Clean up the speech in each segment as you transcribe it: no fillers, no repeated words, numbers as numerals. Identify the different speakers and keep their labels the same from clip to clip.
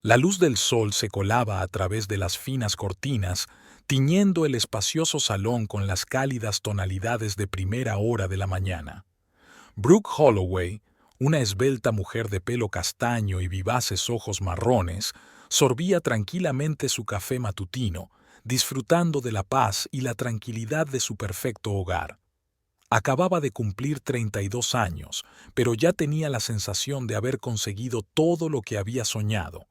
Speaker 1: La luz del sol se colaba a través de las finas cortinas, tiñendo el espacioso salón con las cálidas tonalidades de primera hora de la mañana. Brooke Holloway, una esbelta mujer de pelo castaño y vivaces ojos marrones, sorbía tranquilamente su café matutino, disfrutando de la paz y la tranquilidad de su perfecto hogar. Acababa de cumplir 32 años, pero ya tenía la sensación de haber conseguido todo lo que había soñado: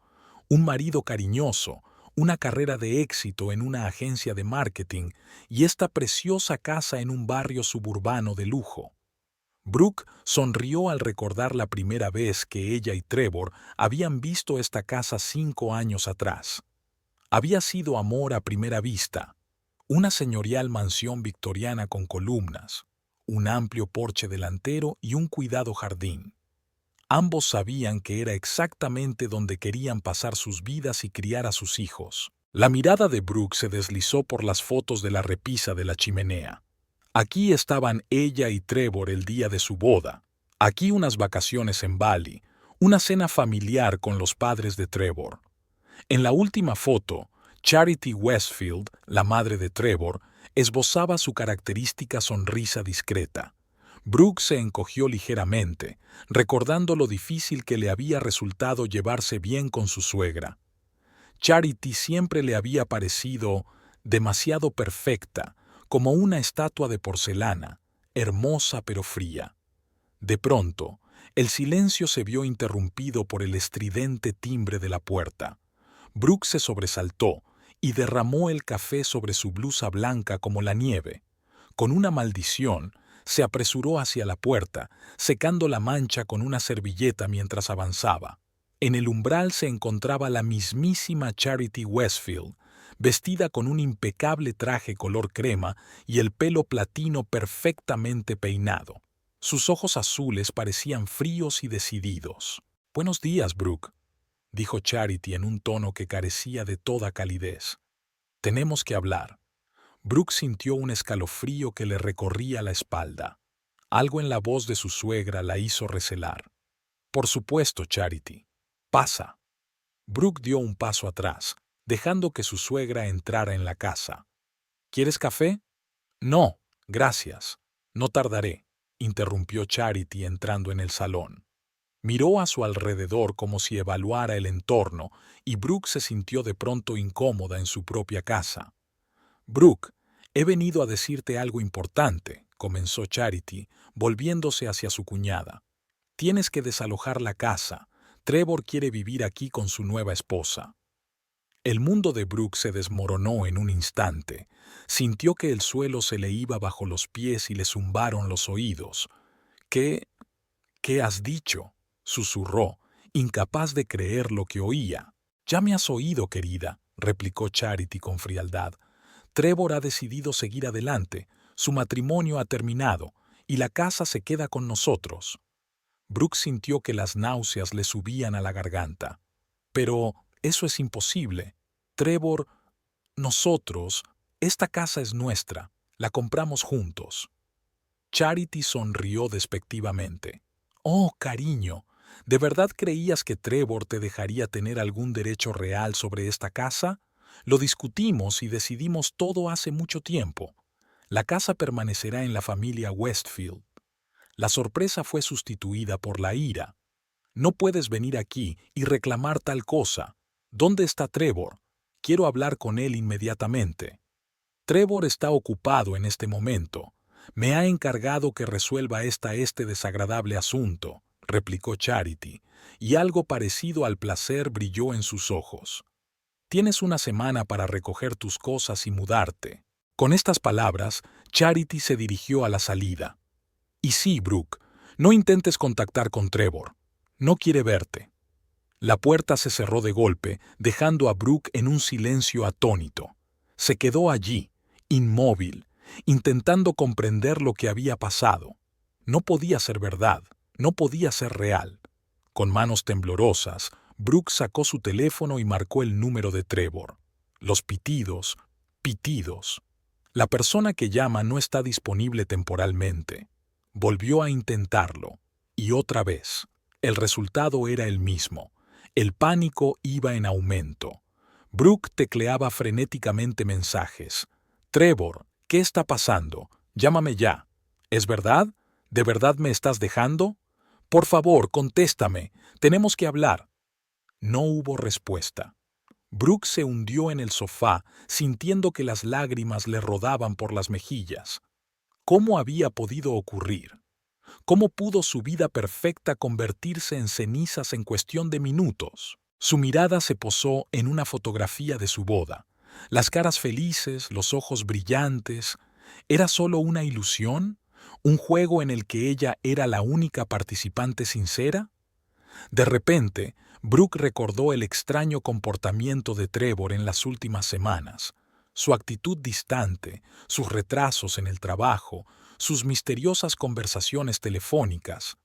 Speaker 1: un marido cariñoso, una carrera de éxito en una agencia de marketing y esta preciosa casa en un barrio suburbano de lujo. Brooke sonrió al recordar la primera vez que ella y Trevor habían visto esta casa 5 años atrás. Había sido amor a primera vista: una señorial mansión victoriana con columnas, un amplio porche delantero y un cuidado jardín. Ambos sabían que era exactamente donde querían pasar sus vidas y criar a sus hijos. La mirada de Brooke se deslizó por las fotos de la repisa de la chimenea. Aquí estaban ella y Trevor el día de su boda. Aquí unas vacaciones en Bali, una cena familiar con los padres de Trevor. En la última foto, Charity Westfield, la madre de Trevor, esbozaba su característica sonrisa discreta. Brooke se encogió ligeramente, recordando lo difícil que le había resultado llevarse bien con su suegra. Charity siempre le había parecido demasiado perfecta, como una estatua de porcelana, hermosa pero fría. De pronto, el silencio se vio interrumpido por el estridente timbre de la puerta. Brooke se sobresaltó y derramó el café sobre su blusa blanca como la nieve. Con una maldición, se apresuró hacia la puerta, secando la mancha con una servilleta mientras avanzaba. En el umbral se encontraba la mismísima Charity Westfield, vestida con un impecable traje color crema y el pelo platino perfectamente peinado. Sus ojos azules parecían fríos y decididos. «Buenos días, Brooke», dijo Charity en un tono que carecía de toda calidez. «Tenemos que hablar». Brooke sintió un escalofrío que le recorría la espalda. Algo en la voz de su suegra la hizo recelar. «Por supuesto, Charity. Pasa». Brooke dio un paso atrás, dejando que su suegra entrara en la casa. «¿Quieres café?» «No, gracias. No tardaré», interrumpió Charity entrando en el salón. Miró a su alrededor como si evaluara el entorno y Brooke se sintió de pronto incómoda en su propia casa. «Brooke, he venido a decirte algo importante», comenzó Charity, volviéndose hacia su cuñada. «Tienes que desalojar la casa. Trevor quiere vivir aquí con su nueva esposa». El mundo de Brooke se desmoronó en un instante. Sintió que el suelo se le iba bajo los pies y le zumbaron los oídos. ¿Qué has dicho?», susurró, incapaz de creer lo que oía. «Ya me has oído, querida», replicó Charity con frialdad. «Trevor ha decidido seguir adelante, su matrimonio ha terminado, y la casa se queda con nosotros». Brooke sintió que las náuseas le subían a la garganta. «Pero eso es imposible. Trevor, nosotros, esta casa es nuestra, la compramos juntos». Charity sonrió despectivamente. «Oh, cariño, ¿de verdad creías que Trevor te dejaría tener algún derecho real sobre esta casa? Lo discutimos y decidimos todo hace mucho tiempo. La casa permanecerá en la familia Westfield». La sorpresa fue sustituida por la ira. «No puedes venir aquí y reclamar tal cosa. ¿Dónde está Trevor? Quiero hablar con él inmediatamente». «Trevor está ocupado en este momento. Me ha encargado que resuelva este desagradable asunto», replicó Charity, y algo parecido al placer brilló en sus ojos. «Tienes una semana para recoger tus cosas y mudarte». Con estas palabras, Charity se dirigió a la salida. «Y sí, Brooke, no intentes contactar con Trevor. No quiere verte». La puerta se cerró de golpe, dejando a Brooke en un silencio atónito. Se quedó allí, inmóvil, intentando comprender lo que había pasado. No podía ser verdad, no podía ser real. Con manos temblorosas, Brooke sacó su teléfono y marcó el número de Trevor. Los pitidos, pitidos. La persona que llama no está disponible temporalmente. Volvió a intentarlo, y otra vez. El resultado era el mismo. El pánico iba en aumento. Brooke tecleaba frenéticamente mensajes. «Trevor, ¿qué está pasando? Llámame ya. ¿Es verdad? ¿De verdad me estás dejando? Por favor, contéstame. Tenemos que hablar». No hubo respuesta. Brooke se hundió en el sofá, sintiendo que las lágrimas le rodaban por las mejillas. ¿Cómo había podido ocurrir? ¿Cómo pudo su vida perfecta convertirse en cenizas en cuestión de minutos? Su mirada se posó en una fotografía de su boda. Las caras felices, los ojos brillantes. ¿Era solo una ilusión? ¿Un juego en el que ella era la única participante sincera? De repente, Brooke recordó el extraño comportamiento de Trevor en las últimas semanas. Su actitud distante, sus retrasos en el trabajo, sus misteriosas conversaciones telefónicas.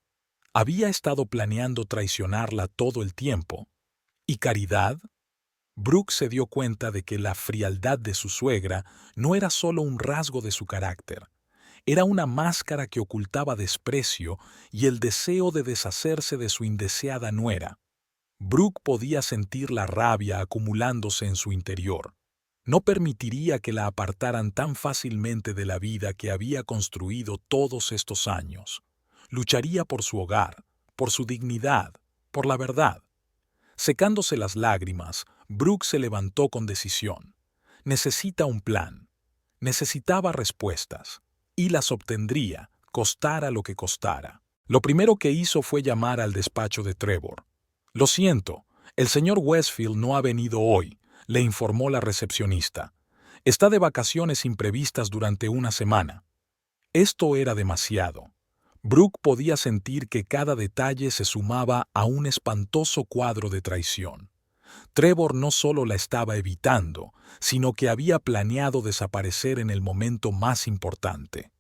Speaker 1: Había estado planeando traicionarla todo el tiempo. ¿Y Caridad? Brooke se dio cuenta de que la frialdad de su suegra no era solo un rasgo de su carácter. Era una máscara que ocultaba desprecio y el deseo de deshacerse de su indeseada nuera. Brooke podía sentir la rabia acumulándose en su interior. No permitiría que la apartaran tan fácilmente de la vida que había construido todos estos años. Lucharía por su hogar, por su dignidad, por la verdad. Secándose las lágrimas, Brooke se levantó con decisión. Necesita un plan. Necesitaba respuestas. Y las obtendría, costara lo que costara. Lo primero que hizo fue llamar al despacho de Trevor. «Lo siento, el señor Westfield no ha venido hoy», le informó la recepcionista. «Está de vacaciones imprevistas durante una semana». Esto era demasiado. Brooke podía sentir que cada detalle se sumaba a un espantoso cuadro de traición. Trevor no solo la estaba evitando, sino que había planeado desaparecer en el momento más importante.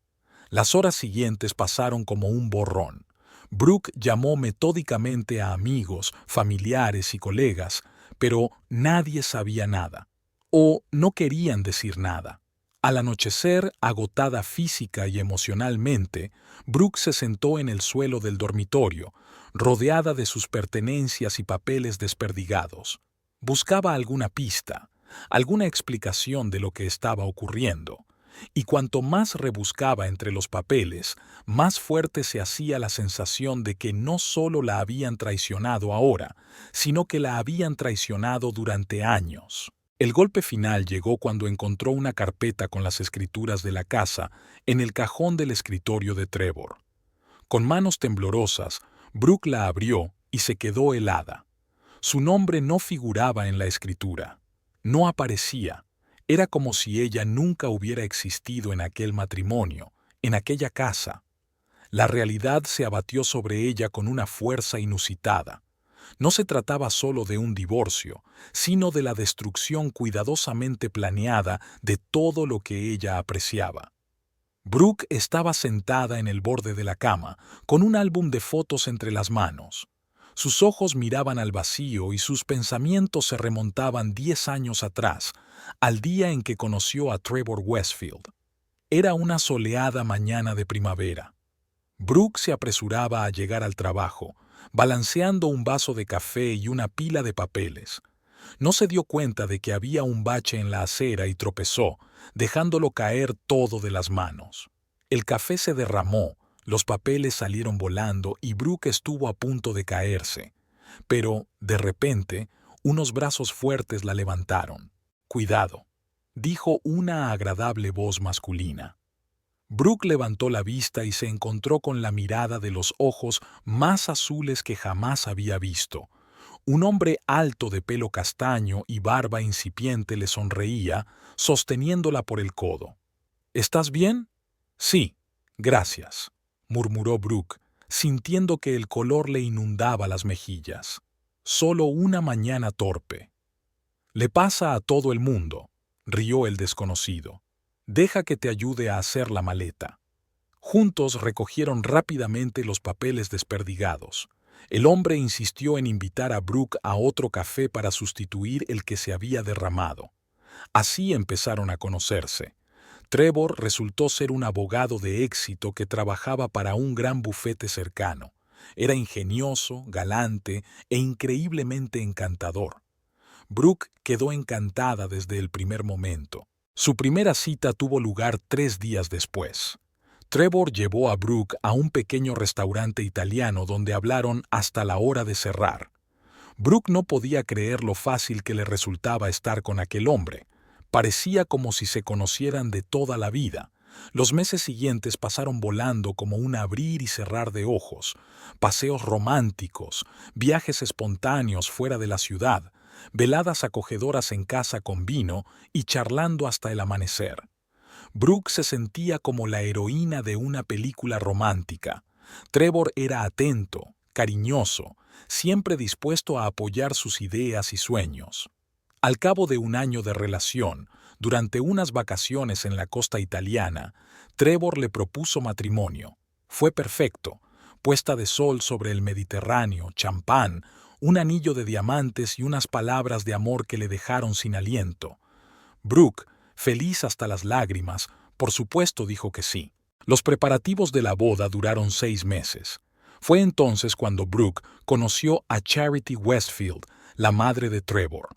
Speaker 1: Las horas siguientes pasaron como un borrón. Brooke llamó metódicamente a amigos, familiares y colegas, pero nadie sabía nada, o no querían decir nada. Al anochecer, agotada física y emocionalmente, Brooke se sentó en el suelo del dormitorio, rodeada de sus pertenencias y papeles desperdigados. Buscaba alguna pista, alguna explicación de lo que estaba ocurriendo, y cuanto más rebuscaba entre los papeles, más fuerte se hacía la sensación de que no solo la habían traicionado ahora, sino que la habían traicionado durante años. El golpe final llegó cuando encontró una carpeta con las escrituras de la casa en el cajón del escritorio de Trevor. Con manos temblorosas, Brooke la abrió y se quedó helada. Su nombre no figuraba en la escritura. No aparecía. Era como si ella nunca hubiera existido en aquel matrimonio, en aquella casa. La realidad se abatió sobre ella con una fuerza inusitada. No se trataba solo de un divorcio, sino de la destrucción cuidadosamente planeada de todo lo que ella apreciaba. Brooke estaba sentada en el borde de la cama, con un álbum de fotos entre las manos. Sus ojos miraban al vacío y sus pensamientos se remontaban 10 años atrás, al día en que conoció a Trevor Westfield. Era una soleada mañana de primavera. Brooke se apresuraba a llegar al trabajo, balanceando un vaso de café y una pila de papeles. No se dio cuenta de que había un bache en la acera y tropezó, dejándolo caer todo de las manos. El café se derramó, los papeles salieron volando y Brooke estuvo a punto de caerse. Pero, de repente, unos brazos fuertes la levantaron. «Cuidado», dijo una agradable voz masculina. Brooke levantó la vista y se encontró con la mirada de los ojos más azules que jamás había visto. Un hombre alto de pelo castaño y barba incipiente le sonreía, sosteniéndola por el codo. «¿Estás bien?» «Sí, gracias», murmuró Brooke, sintiendo que el color le inundaba las mejillas. «Solo una mañana torpe». «Le pasa a todo el mundo», rió el desconocido. «Deja que te ayude a hacer la maleta». Juntos recogieron rápidamente los papeles desperdigados. El hombre insistió en invitar a Brooke a otro café para sustituir el que se había derramado. Así empezaron a conocerse. Trevor resultó ser un abogado de éxito que trabajaba para un gran bufete cercano, Era ingenioso, galante e increíblemente encantador. Brooke quedó encantada desde el primer momento. Su primera cita tuvo lugar 3 días después. Trevor llevó a Brooke a un pequeño restaurante italiano donde hablaron hasta la hora de cerrar. Brooke no podía creer lo fácil que le resultaba estar con aquel hombre. Parecía como si se conocieran de toda la vida. Los meses siguientes pasaron volando como un abrir y cerrar de ojos. Paseos románticos, viajes espontáneos fuera de la ciudad, veladas acogedoras en casa con vino y charlando hasta el amanecer. Brooke se sentía como la heroína de una película romántica. Trevor era atento, cariñoso, siempre dispuesto a apoyar sus ideas y sueños. Al cabo de un año de relación, durante unas vacaciones en la costa italiana, Trevor le propuso matrimonio. Fue perfecto. Puesta de sol sobre el Mediterráneo, champán, un anillo de diamantes y unas palabras de amor que le dejaron sin aliento. Brooke, feliz hasta las lágrimas, por supuesto dijo que sí. Los preparativos de la boda duraron 6 meses. Fue entonces cuando Brooke conoció a Charity Westfield, la madre de Trevor.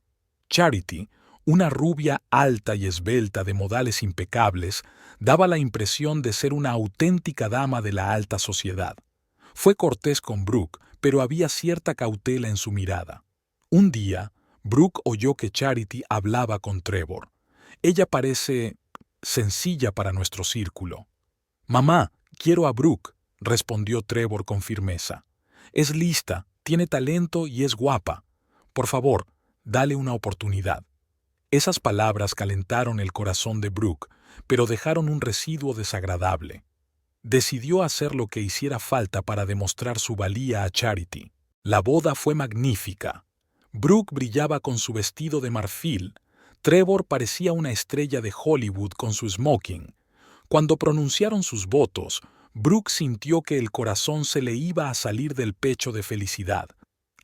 Speaker 1: Charity, una rubia alta y esbelta de modales impecables, daba la impresión de ser una auténtica dama de la alta sociedad. Fue cortés con Brooke, pero había cierta cautela en su mirada. Un día, Brooke oyó que Charity hablaba con Trevor. Ella parece sencilla para nuestro círculo. «Mamá, quiero a Brooke», respondió Trevor con firmeza. «Es lista, tiene talento y es guapa. Por favor, dale una oportunidad». Esas palabras calentaron el corazón de Brooke, pero dejaron un residuo desagradable. Decidió hacer lo que hiciera falta para demostrar su valía a Charity. La boda fue magnífica. Brooke brillaba con su vestido de marfil. Trevor parecía una estrella de Hollywood con su smoking. Cuando pronunciaron sus votos, Brooke sintió que el corazón se le iba a salir del pecho de felicidad.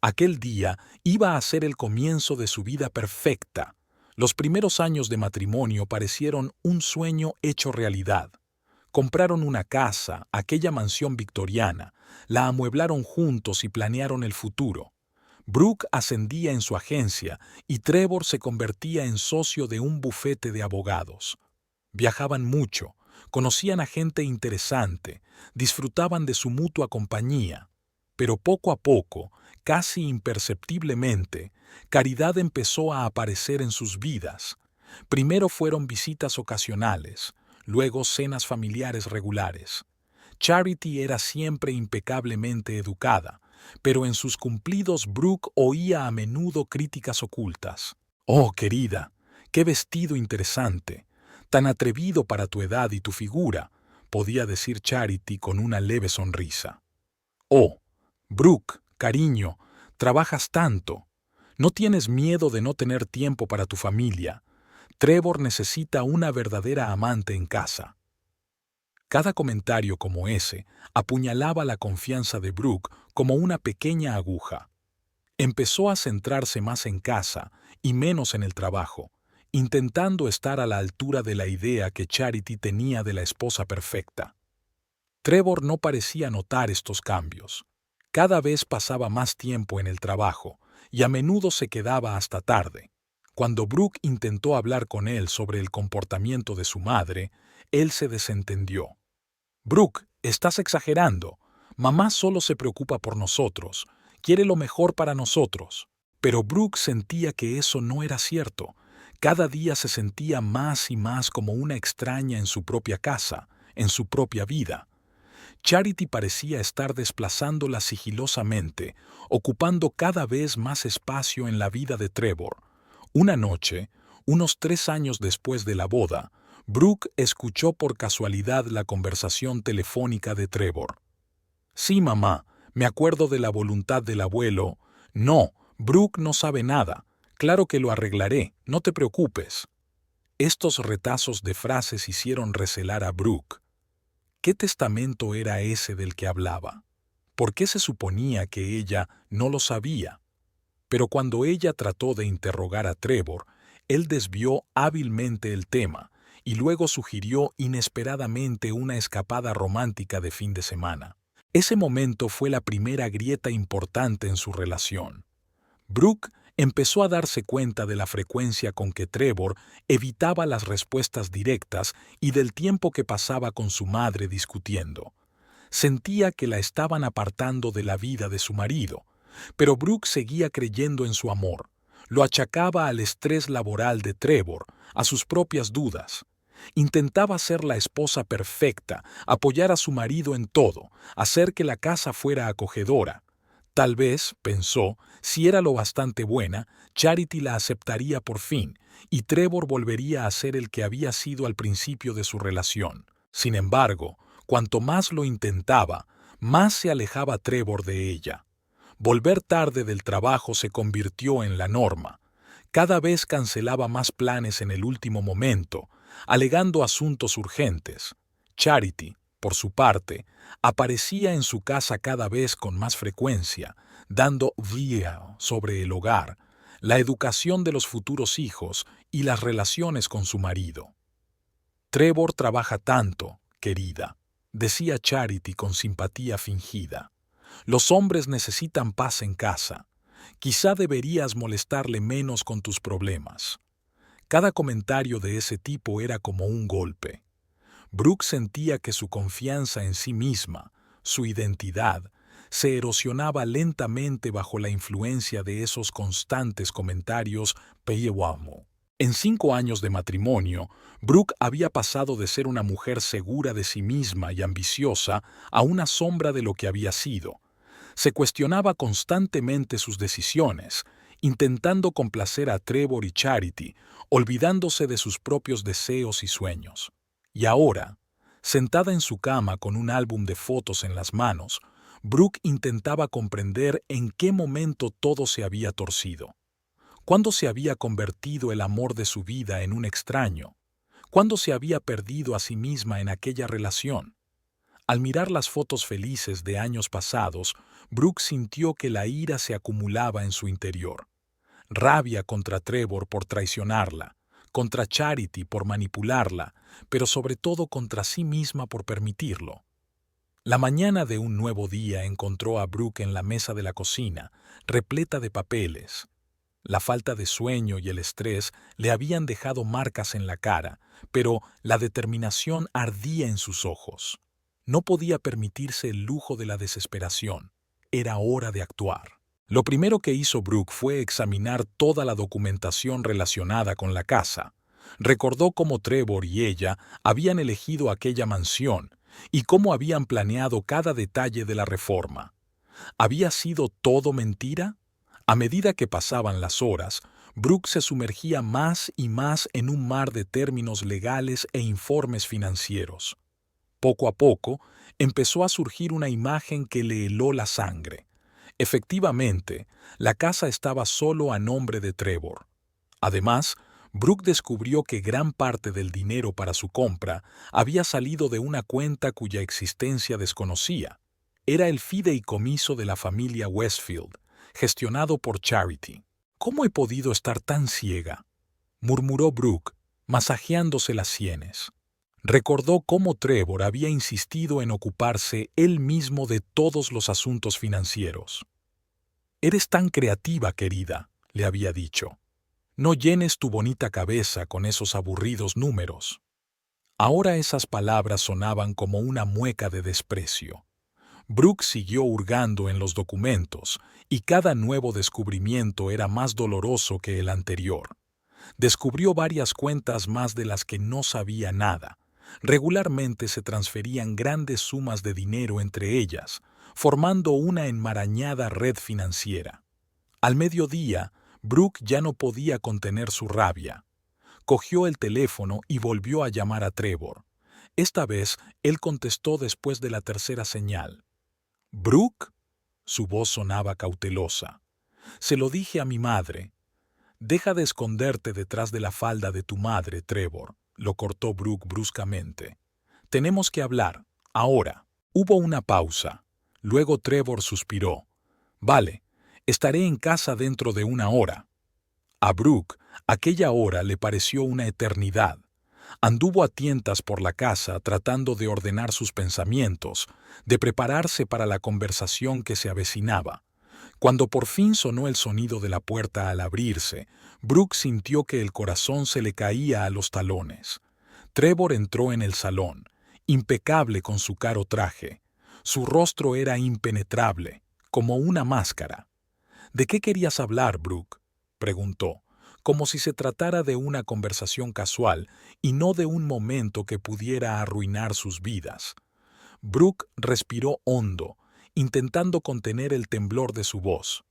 Speaker 1: Aquel día iba a ser el comienzo de su vida perfecta. Los primeros años de matrimonio parecieron un sueño hecho realidad. Compraron una casa, aquella mansión victoriana, la amueblaron juntos y planearon el futuro. Brooke ascendía en su agencia y Trevor se convertía en socio de un bufete de abogados. Viajaban mucho, conocían a gente interesante, disfrutaban de su mutua compañía. Pero poco a poco, casi imperceptiblemente, caridad empezó a aparecer en sus vidas. Primero fueron visitas ocasionales, luego cenas familiares regulares. Charity era siempre impecablemente educada, pero en sus cumplidos Brooke oía a menudo críticas ocultas. «Oh, querida, qué vestido interesante, tan atrevido para tu edad y tu figura», podía decir Charity con una leve sonrisa. «Oh, Brooke, cariño, trabajas tanto. No tienes miedo de no tener tiempo para tu familia. Trevor necesita una verdadera amante en casa». Cada comentario como ese apuñalaba la confianza de Brooke como una pequeña aguja. Empezó a centrarse más en casa y menos en el trabajo, intentando estar a la altura de la idea que Charity tenía de la esposa perfecta. Trevor no parecía notar estos cambios. Cada vez pasaba más tiempo en el trabajo y a menudo se quedaba hasta tarde. Cuando Brooke intentó hablar con él sobre el comportamiento de su madre, él se desentendió. «Brooke, estás exagerando. Mamá solo se preocupa por nosotros, quiere lo mejor para nosotros». Pero Brooke sentía que eso no era cierto. Cada día se sentía más y más como una extraña en su propia casa, en su propia vida. Charity parecía estar desplazándola sigilosamente, ocupando cada vez más espacio en la vida de Trevor. Una noche, unos 3 años después de la boda, Brooke escuchó por casualidad la conversación telefónica de Trevor. «Sí, mamá, me acuerdo de la voluntad del abuelo». «No, Brooke no sabe nada. Claro que lo arreglaré, no te preocupes». Estos retazos de frases hicieron recelar a Brooke. ¿Qué testamento era ese del que hablaba? ¿Por qué se suponía que ella no lo sabía? Pero cuando ella trató de interrogar a Trevor, él desvió hábilmente el tema y luego sugirió inesperadamente una escapada romántica de fin de semana. Ese momento fue la primera grieta importante en su relación. Brooke empezó a darse cuenta de la frecuencia con que Trevor evitaba las respuestas directas y del tiempo que pasaba con su madre discutiendo. Sentía que la estaban apartando de la vida de su marido, pero Brooke seguía creyendo en su amor. Lo achacaba al estrés laboral de Trevor, a sus propias dudas. Intentaba ser la esposa perfecta, apoyar a su marido en todo, hacer que la casa fuera acogedora. Tal vez, pensó, si era lo bastante buena, Charity la aceptaría por fin, y Trevor volvería a ser el que había sido al principio de su relación. Sin embargo, cuanto más lo intentaba, más se alejaba Trevor de ella. Volver tarde del trabajo se convirtió en la norma. Cada vez cancelaba más planes en el último momento, alegando asuntos urgentes. Charity, por su parte, aparecía en su casa cada vez con más frecuencia, dando guía sobre el hogar, la educación de los futuros hijos y las relaciones con su marido. Trevor trabaja tanto, querida, decía Charity con simpatía fingida. Los hombres necesitan paz en casa. Quizá deberías molestarle menos con tus problemas. Cada comentario de ese tipo era como un golpe. Brooke sentía que su confianza en sí misma, su identidad, se erosionaba lentamente bajo la influencia de esos constantes comentarios peyeguamo. En 5 años de matrimonio, Brooke había pasado de ser una mujer segura de sí misma y ambiciosa a una sombra de lo que había sido. Se cuestionaba constantemente sus decisiones, intentando complacer a Trevor y Charity, olvidándose de sus propios deseos y sueños. Y ahora, sentada en su cama con un álbum de fotos en las manos, Brooke intentaba comprender en qué momento todo se había torcido. ¿Cuándo se había convertido el amor de su vida en un extraño? ¿Cuándo se había perdido a sí misma en aquella relación? Al mirar las fotos felices de años pasados, Brooke sintió que la ira se acumulaba en su interior. Rabia contra Trevor por traicionarla, contra Charity por manipularla, pero sobre todo contra sí misma por permitirlo. La mañana de un nuevo día encontró a Brooke en la mesa de la cocina, repleta de papeles. La falta de sueño y el estrés le habían dejado marcas en la cara, pero la determinación ardía en sus ojos. No podía permitirse el lujo de la desesperación. Era hora de actuar. Lo primero que hizo Brooke fue examinar toda la documentación relacionada con la casa. Recordó cómo Trevor y ella habían elegido aquella mansión y cómo habían planeado cada detalle de la reforma. ¿Había sido todo mentira? A medida que pasaban las horas, Brooke se sumergía más y más en un mar de términos legales e informes financieros. Poco a poco, empezó a surgir una imagen que le heló la sangre. Efectivamente, la casa estaba solo a nombre de Trevor. Además, Brooke descubrió que gran parte del dinero para su compra había salido de una cuenta cuya existencia desconocía. Era el fideicomiso de la familia Westfield, gestionado por Charity. ¿Cómo he podido estar tan ciega?, murmuró Brooke, masajeándose las sienes. Recordó cómo Trevor había insistido en ocuparse él mismo de todos los asuntos financieros. «Eres tan creativa, querida», le había dicho. «No llenes tu bonita cabeza con esos aburridos números». Ahora esas palabras sonaban como una mueca de desprecio. Brooke siguió hurgando en los documentos, y cada nuevo descubrimiento era más doloroso que el anterior. Descubrió varias cuentas más de las que no sabía nada. Regularmente se transferían grandes sumas de dinero entre ellas, formando una enmarañada red financiera. Al mediodía, Brooke ya no podía contener su rabia. Cogió el teléfono y volvió a llamar a Trevor. Esta vez, él contestó después de la tercera señal. «¿Brooke?», su voz sonaba cautelosa. «Se lo dije a mi madre». «Deja de esconderte detrás de la falda de tu madre, Trevor», lo cortó Brooke bruscamente. «Tenemos que hablar, ahora». Hubo una pausa. Luego Trevor suspiró. «Vale, estaré en casa dentro de 1 hora». A Brooke, aquella hora le pareció una eternidad. Anduvo a tientas por la casa tratando de ordenar sus pensamientos, de prepararse para la conversación que se avecinaba. Cuando por fin sonó el sonido de la puerta al abrirse, Brooke sintió que el corazón se le caía a los talones. Trevor entró en el salón, impecable con su caro traje. Su rostro era impenetrable, como una máscara. ¿De qué querías hablar, Brooke?, preguntó, como si se tratara de una conversación casual y no de un momento que pudiera arruinar sus vidas. Brooke respiró hondo, intentando contener el temblor de su voz.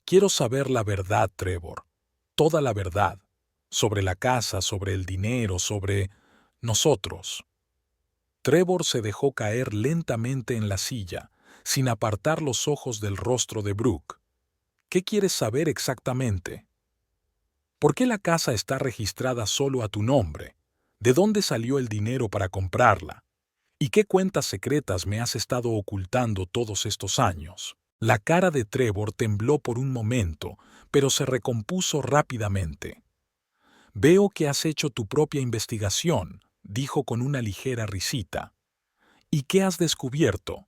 Speaker 1: Quiero saber la verdad, Trevor. Toda la verdad. Sobre la casa, sobre el dinero, sobre nosotros. Trevor se dejó caer lentamente en la silla, sin apartar los ojos del rostro de Brooke. ¿Qué quieres saber exactamente? ¿Por qué la casa está registrada solo a tu nombre? ¿De dónde salió el dinero para comprarla? ¿Y qué cuentas secretas me has estado ocultando todos estos años? La cara de Trevor tembló por un momento, pero se recompuso rápidamente. Veo que has hecho tu propia investigación, dijo con una ligera risita. ¿Y qué has descubierto?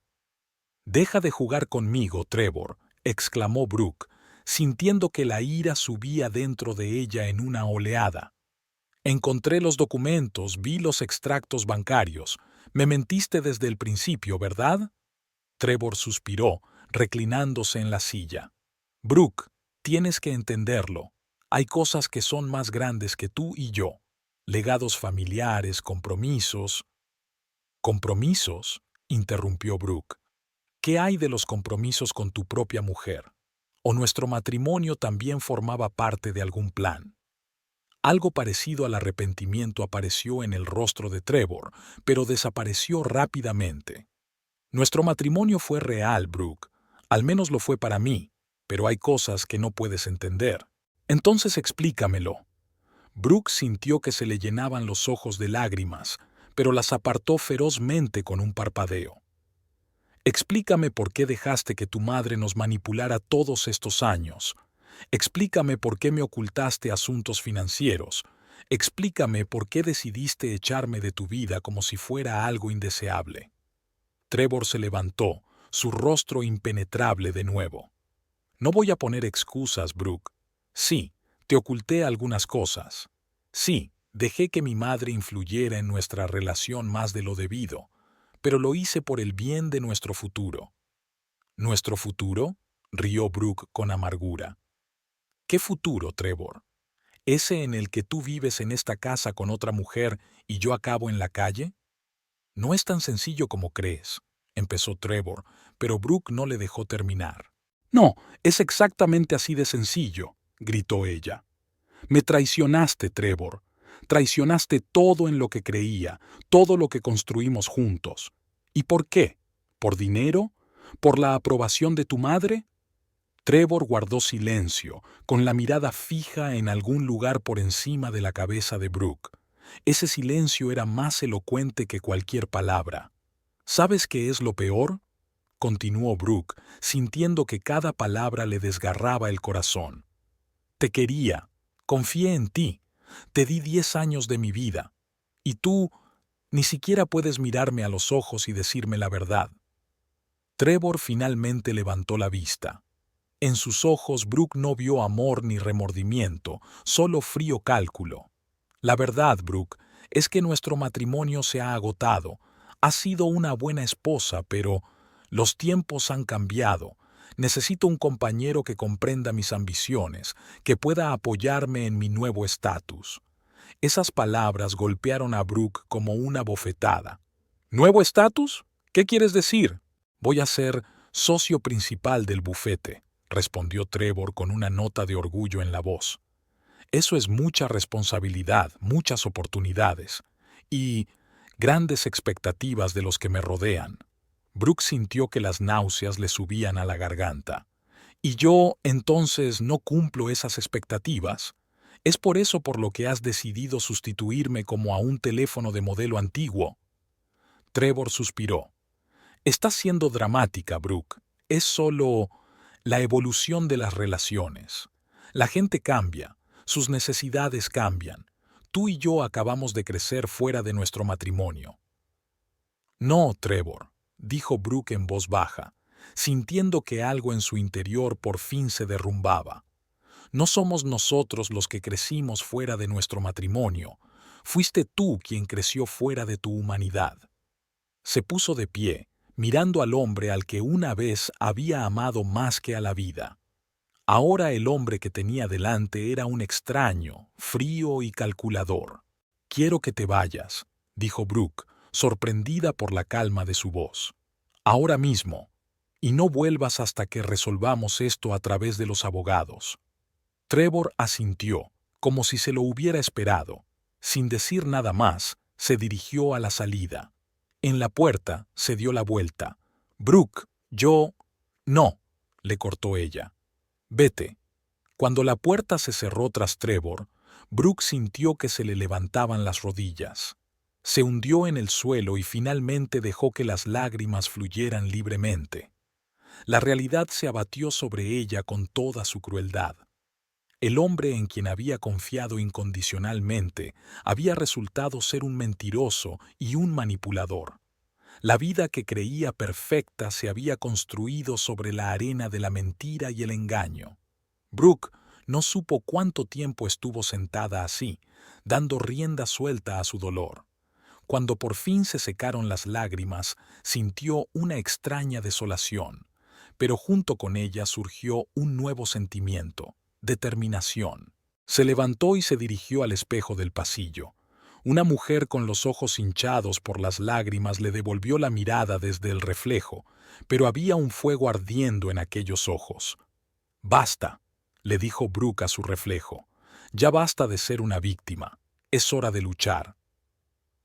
Speaker 1: Deja de jugar conmigo, Trevor, exclamó Brooke, sintiendo que la ira subía dentro de ella en una oleada. Encontré los documentos, vi los extractos bancarios. Me mentiste desde el principio, ¿verdad? Trevor suspiró, reclinándose en la silla. Brooke, tienes que entenderlo. Hay cosas que son más grandes que tú y yo. Legados familiares, compromisos. ¿Compromisos?, interrumpió Brooke. ¿Qué hay de los compromisos con tu propia mujer? ¿O nuestro matrimonio también formaba parte de algún plan? Algo parecido al arrepentimiento apareció en el rostro de Trevor, pero desapareció rápidamente. Nuestro matrimonio fue real, Brooke. Al menos lo fue para mí, pero hay cosas que no puedes entender. Entonces explícamelo. Brooke sintió que se le llenaban los ojos de lágrimas, pero las apartó ferozmente con un parpadeo. Explícame por qué dejaste que tu madre nos manipulara todos estos años. Explícame por qué me ocultaste asuntos financieros. Explícame por qué decidiste echarme de tu vida como si fuera algo indeseable. Trevor se levantó, su rostro impenetrable de nuevo. No voy a poner excusas, Brooke. Sí, te oculté algunas cosas. Sí, dejé que mi madre influyera en nuestra relación más de lo debido, pero lo hice por el bien de nuestro futuro. ¿Nuestro futuro?, rió Brooke con amargura. ¿Qué futuro, Trevor? ¿Ese en el que tú vives en esta casa con otra mujer y yo acabo en la calle? No es tan sencillo como crees, empezó Trevor, pero Brooke no le dejó terminar. No, es exactamente así de sencillo, gritó ella. Me traicionaste, Trevor. Traicionaste todo en lo que creía, todo lo que construimos juntos. ¿Y por qué? ¿Por dinero? ¿Por la aprobación de tu madre? Trevor guardó silencio, con la mirada fija en algún lugar por encima de la cabeza de Brooke. Ese silencio era más elocuente que cualquier palabra. ¿Sabes qué es lo peor?, continuó Brooke, sintiendo que cada palabra le desgarraba el corazón. Te quería, confié en ti, te di 10 años de mi vida, y tú ni siquiera puedes mirarme a los ojos y decirme la verdad. Trevor finalmente levantó la vista. En sus ojos Brooke no vio amor ni remordimiento, solo frío cálculo. La verdad, Brooke, es que nuestro matrimonio se ha agotado. Has sido una buena esposa, pero los tiempos han cambiado. Necesito un compañero que comprenda mis ambiciones, que pueda apoyarme en mi nuevo estatus. Esas palabras golpearon a Brooke como una bofetada. ¿Nuevo estatus? ¿Qué quieres decir? Voy a ser socio principal del bufete, respondió Trevor con una nota de orgullo en la voz. Eso es mucha responsabilidad, muchas oportunidades y grandes expectativas de los que me rodean. Brooke sintió que las náuseas le subían a la garganta. ¿Y yo, entonces, no cumplo esas expectativas? ¿Es por eso por lo que has decidido sustituirme como a un teléfono de modelo antiguo? Trevor suspiró. Estás siendo dramática, Brooke. Es solo la evolución de las relaciones. La gente cambia, sus necesidades cambian. tú y yo acabamos de crecer fuera de nuestro matrimonio. No, Trevor, dijo Brooke en voz baja, sintiendo que algo en su interior por fin se derrumbaba. No somos nosotros los que crecimos fuera de nuestro matrimonio. Fuiste tú quien creció fuera de tu humanidad. Se puso de pie, mirando al hombre al que una vez había amado más que a la vida. Ahora el hombre que tenía delante era un extraño, frío y calculador. «Quiero que te vayas», dijo Brooke, sorprendida por la calma de su voz. «Ahora mismo. Y no vuelvas hasta que resolvamos esto a través de los abogados». Trevor asintió, como si se lo hubiera esperado. Sin decir nada más, se dirigió a la salida. En la puerta se dio la vuelta. «Brooke, yo...» «No», le cortó ella. «Vete». Cuando la puerta se cerró tras Trevor, Brooke sintió que se le levantaban las rodillas. Se hundió en el suelo y finalmente dejó que las lágrimas fluyeran libremente. La realidad se abatió sobre ella con toda su crueldad. El hombre en quien había confiado incondicionalmente había resultado ser un mentiroso y un manipulador. La vida que creía perfecta se había construido sobre la arena de la mentira y el engaño. Brooke no supo cuánto tiempo estuvo sentada así, dando rienda suelta a su dolor. Cuando por fin se secaron las lágrimas, sintió una extraña desolación, pero junto con ella surgió un nuevo sentimiento: determinación. Se levantó y se dirigió al espejo del pasillo. Una mujer con los ojos hinchados por las lágrimas le devolvió la mirada desde el reflejo, pero había un fuego ardiendo en aquellos ojos. «Basta», le dijo Brooke a su reflejo. «Ya basta de ser una víctima. Es hora de luchar».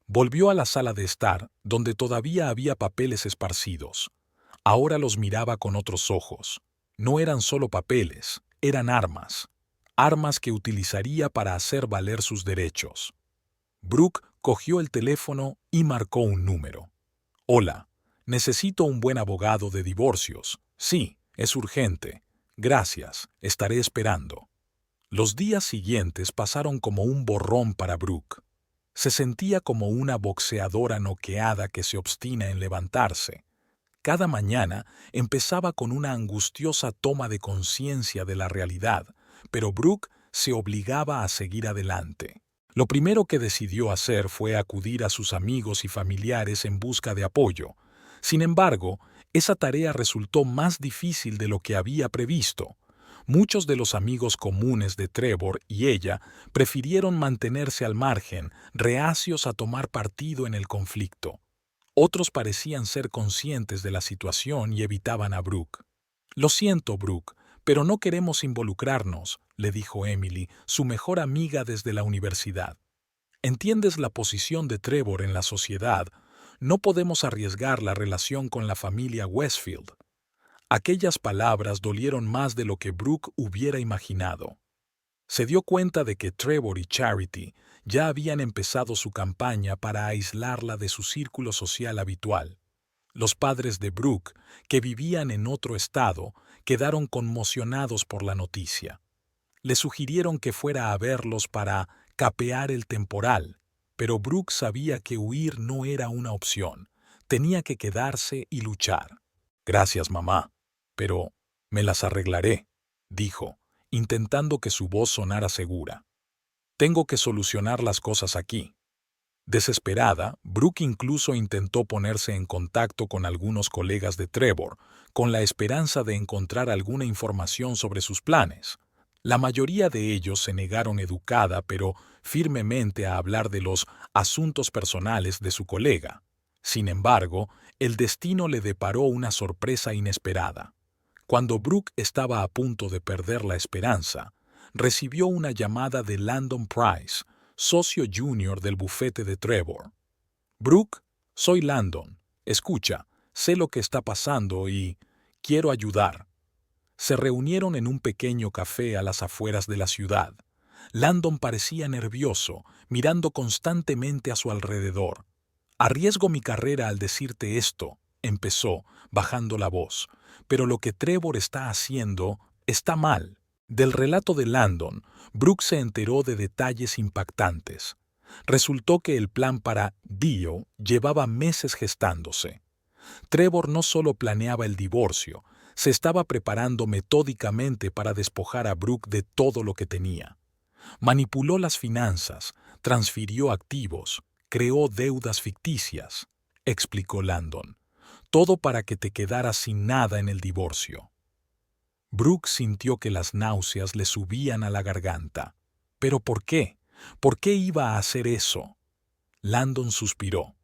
Speaker 1: Volvió a la sala de estar, donde todavía había papeles esparcidos. Ahora los miraba con otros ojos. No eran solo papeles, eran armas. Armas que utilizaría para hacer valer sus derechos. Brooke cogió el teléfono y marcó un número. «Hola, necesito un buen abogado de divorcios. Sí, es urgente. Gracias, estaré esperando». Los días siguientes pasaron como un borrón para Brooke. Se sentía como una boxeadora noqueada que se obstina en levantarse. Cada mañana empezaba con una angustiosa toma de conciencia de la realidad, pero Brooke se obligaba a seguir adelante. Lo primero que decidió hacer fue acudir a sus amigos y familiares en busca de apoyo. Sin embargo, esa tarea resultó más difícil de lo que había previsto. Muchos de los amigos comunes de Trevor y ella prefirieron mantenerse al margen, reacios a tomar partido en el conflicto. Otros parecían ser conscientes de la situación y evitaban a Brooke. «Lo siento, Brooke, pero no queremos involucrarnos», le dijo Emily, su mejor amiga desde la universidad. «Entiendes la posición de Trevor en la sociedad. No podemos arriesgar la relación con la familia Westfield». Aquellas palabras dolieron más de lo que Brooke hubiera imaginado. Se dio cuenta de que Trevor y Charity ya habían empezado su campaña para aislarla de su círculo social habitual. Los padres de Brooke, que vivían en otro estado, quedaron conmocionados por la noticia. Le sugirieron que fuera a verlos para capear el temporal, pero Brooke sabía que huir no era una opción. Tenía que quedarse y luchar. «Gracias, mamá, pero me las arreglaré», dijo, intentando que su voz sonara segura. «Tengo que solucionar las cosas aquí». Desesperada, Brooke incluso intentó ponerse en contacto con algunos colegas de Trevor, con la esperanza de encontrar alguna información sobre sus planes. La mayoría de ellos se negaron educada pero firmemente a hablar de los asuntos personales de su colega. Sin embargo, el destino le deparó una sorpresa inesperada. Cuando Brooke estaba a punto de perder la esperanza, recibió una llamada de Landon Price, socio junior del bufete de Trevor. «Brooke, soy Landon. Escucha, sé lo que está pasando y quiero ayudar». Se reunieron en un pequeño café a las afueras de la ciudad. Landon parecía nervioso, mirando constantemente a su alrededor. «Arriesgo mi carrera al decirte esto», empezó, bajando la voz, «pero lo que Trevor está haciendo está mal». Del relato de Landon, Brooke se enteró de detalles impactantes. Resultó que el plan para Dio llevaba meses gestándose. Trevor no solo planeaba el divorcio, se estaba preparando metódicamente para despojar a Brooke de todo lo que tenía. Manipuló las finanzas, transfirió activos, creó deudas ficticias, explicó Landon. Todo para que te quedaras sin nada en el divorcio. Brooke sintió que las náuseas le subían a la garganta. ¿Pero por qué? ¿Por qué iba a hacer eso? Landon suspiró.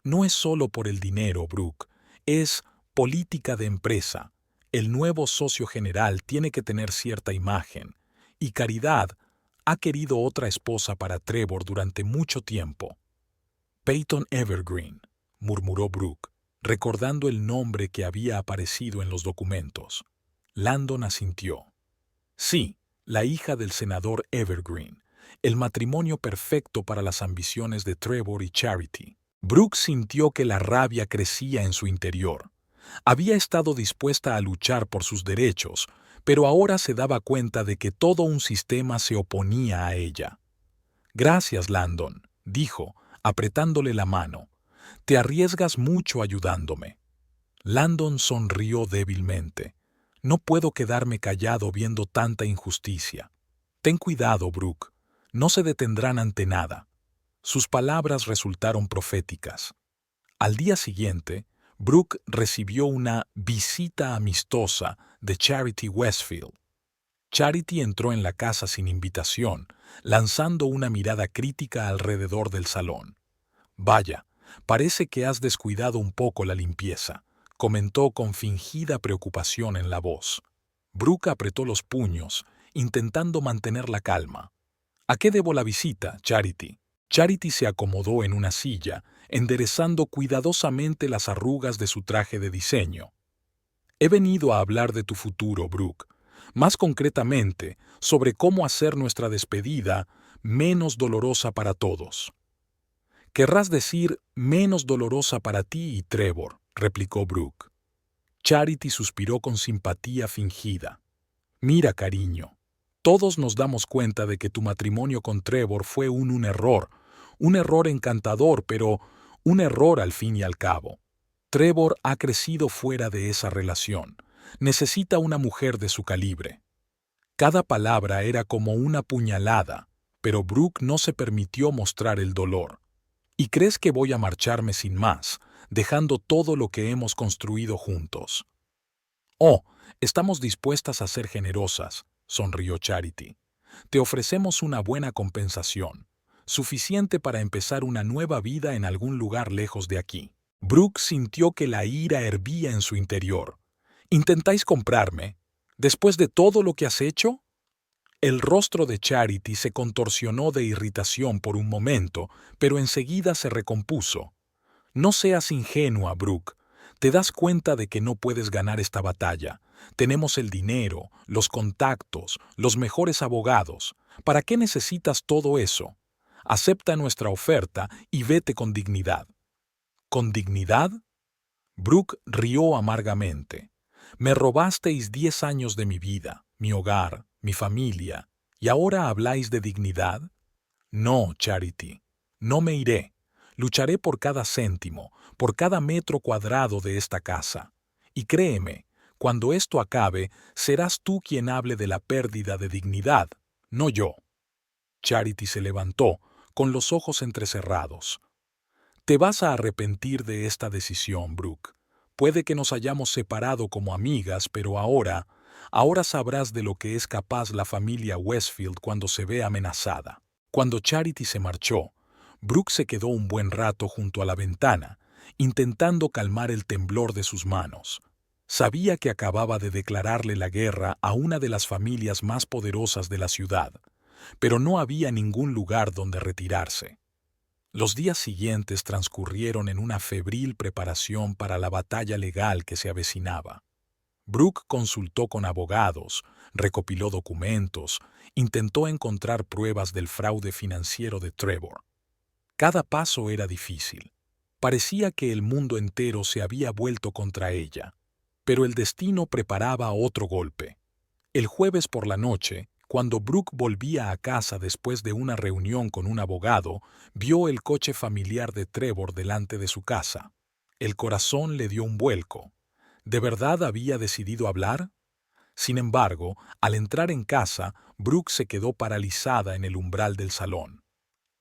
Speaker 1: No es solo por el dinero, Brooke. Es política de empresa. El nuevo socio general tiene que tener cierta imagen. Y Caridad ha querido otra esposa para Trevor durante mucho tiempo. Peyton Evergreen, murmuró Brooke, recordando el nombre que había aparecido en los documentos. Landon asintió. Sí, la hija del senador Evergreen, el matrimonio perfecto para las ambiciones de Trevor y Charity. Brooke sintió que la rabia crecía en su interior. Había estado dispuesta a luchar por sus derechos, pero ahora se daba cuenta de que todo un sistema se oponía a ella. Gracias, Landon, dijo, apretándole la mano. Te arriesgas mucho ayudándome. Landon sonrió débilmente. No puedo quedarme callado viendo tanta injusticia. Ten cuidado, Brooke. No se detendrán ante nada. Sus palabras resultaron proféticas. Al día siguiente, Brooke recibió una visita amistosa de Charity Westfield. Charity entró en la casa sin invitación, lanzando una mirada crítica alrededor del salón. Vaya, parece que has descuidado un poco la limpieza, comentó con fingida preocupación en la voz. Brooke apretó los puños, intentando mantener la calma. ¿A qué debo la visita, Charity? Charity se acomodó en una silla, enderezando cuidadosamente las arrugas de su traje de diseño. He venido a hablar de tu futuro, Brooke. Más concretamente, sobre cómo hacer nuestra despedida menos dolorosa para todos. Querrás decir menos dolorosa para ti y Trevor, replicó Brooke. Charity suspiró con simpatía fingida. Mira, cariño, todos nos damos cuenta de que tu matrimonio con Trevor fue un error encantador, pero un error al fin y al cabo. Trevor ha crecido fuera de esa relación. Necesita una mujer de su calibre. Cada palabra era como una puñalada, pero Brooke no se permitió mostrar el dolor. ¿Y crees que voy a marcharme sin más, dejando todo lo que hemos construido juntos? Oh, estamos dispuestas a ser generosas, sonrió Charity. Te ofrecemos una buena compensación, suficiente para empezar una nueva vida en algún lugar lejos de aquí. Brooke sintió que la ira hervía en su interior. ¿Intentáis comprarme? ¿Después de todo lo que has hecho? El rostro de Charity se contorsionó de irritación por un momento, pero enseguida se recompuso. No seas ingenua, Brooke. Te das cuenta de que no puedes ganar esta batalla. Tenemos el dinero, los contactos, los mejores abogados. ¿Para qué necesitas todo eso? Acepta nuestra oferta y vete con dignidad. ¿Con dignidad? Brooke rió amargamente. Me robasteis 10 años de mi vida, mi hogar, mi familia, ¿y ahora habláis de dignidad? No, Charity, no me iré. Lucharé por cada céntimo, por cada metro cuadrado de esta casa. Y créeme, cuando esto acabe, serás tú quien hable de la pérdida de dignidad, no yo. Charity se levantó, con los ojos entrecerrados. Te vas a arrepentir de esta decisión, Brooke. Puede que nos hayamos separado como amigas, pero ahora sabrás de lo que es capaz la familia Westfield cuando se ve amenazada. Cuando Charity se marchó, Brooke se quedó un buen rato junto a la ventana, intentando calmar el temblor de sus manos. Sabía que acababa de declararle la guerra a una de las familias más poderosas de la ciudad, pero no había ningún lugar donde retirarse. Los días siguientes transcurrieron en una febril preparación para la batalla legal que se avecinaba. Brooke consultó con abogados, recopiló documentos, intentó encontrar pruebas del fraude financiero de Trevor. Cada paso era difícil. Parecía que el mundo entero se había vuelto contra ella, pero el destino preparaba otro golpe. El jueves por la noche, Cuando Brooke volvía a casa después de una reunión con un abogado, vio el coche familiar de Trevor delante de su casa. El corazón le dio un vuelco. ¿De verdad había decidido hablar? Sin embargo, al entrar en casa, Brooke se quedó paralizada en el umbral del salón.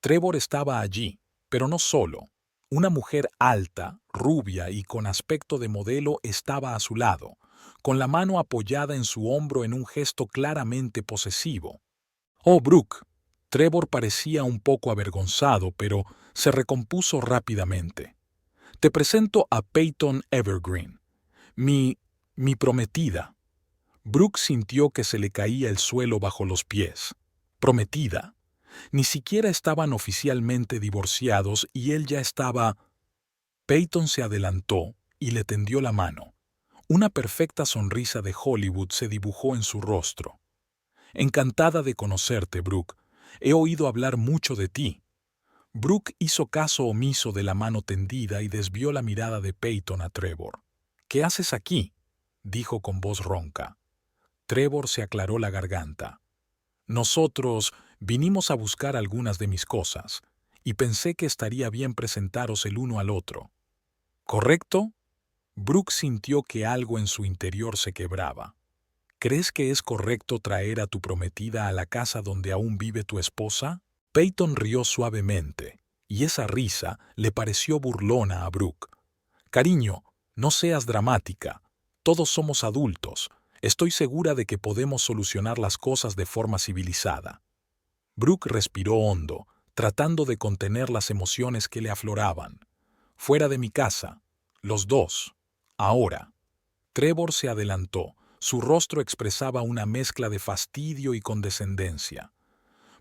Speaker 1: Trevor estaba allí, pero no solo. Una mujer alta, rubia y con aspecto de modelo estaba a su lado, con la mano apoyada en su hombro en un gesto claramente posesivo. «Oh, Brooke». Trevor parecía un poco avergonzado, pero se recompuso rápidamente. «Te presento a Peyton Evergreen, mi prometida». Brooke sintió que se le caía el suelo bajo los pies. Prometida. Ni siquiera estaban oficialmente divorciados y él ya estaba... Peyton se adelantó y le tendió la mano. Una perfecta sonrisa de Hollywood se dibujó en su rostro. «Encantada de conocerte, Brooke. He oído hablar mucho de ti». Brooke hizo caso omiso de la mano tendida y desvió la mirada de Peyton a Trevor. «¿Qué haces aquí?», dijo con voz ronca. Trevor se aclaró la garganta. «Nosotros vinimos a buscar algunas de mis cosas, y pensé que estaría bien presentaros el uno al otro». «¿Correcto?». Brooke sintió que algo en su interior se quebraba. «¿Crees que es correcto traer a tu prometida a la casa donde aún vive tu esposa?». Peyton rió suavemente, y esa risa le pareció burlona a Brooke. «Cariño, no seas dramática. Todos somos adultos. Estoy segura de que podemos solucionar las cosas de forma civilizada». Brooke respiró hondo, tratando de contener las emociones que le afloraban. «Fuera de mi casa. Los dos. Ahora». Trevor se adelantó. Su rostro expresaba una mezcla de fastidio y condescendencia.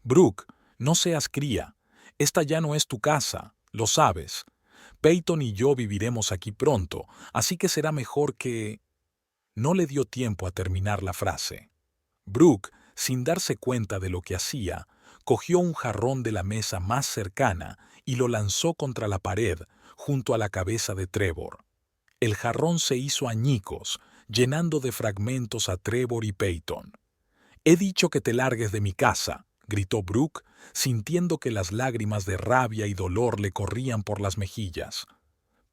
Speaker 1: «Brooke, no seas cría. Esta ya no es tu casa, lo sabes. Peyton y yo viviremos aquí pronto, así que será mejor que...». No le dio tiempo a terminar la frase. Brooke, sin darse cuenta de lo que hacía, cogió un jarrón de la mesa más cercana y lo lanzó contra la pared, junto a la cabeza de Trevor. El jarrón se hizo añicos, llenando de fragmentos a Trevor y Peyton. «He dicho que te largues de mi casa», gritó Brooke, sintiendo que las lágrimas de rabia y dolor le corrían por las mejillas.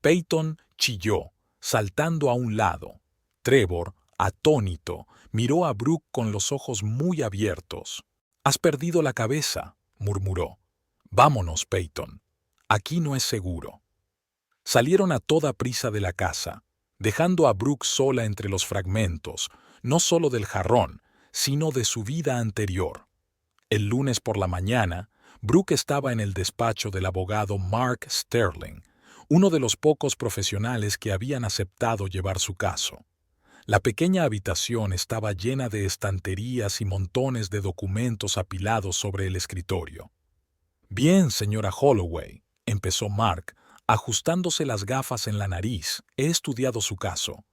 Speaker 1: Peyton chilló, saltando a un lado. Trevor, atónito, miró a Brooke con los ojos muy abiertos. «Has perdido la cabeza», murmuró. «Vámonos, Peyton. Aquí no es seguro». Salieron a toda prisa de la casa, dejando a Brooke sola entre los fragmentos, no solo del jarrón, sino de su vida anterior. El lunes por la mañana, Brooke estaba en el despacho del abogado Mark Sterling, uno de los pocos profesionales que habían aceptado llevar su caso. La pequeña habitación estaba llena de estanterías y montones de documentos apilados sobre el escritorio. «Bien, señora Holloway», empezó Mark, ajustándose las gafas en la nariz, «he estudiado su caso.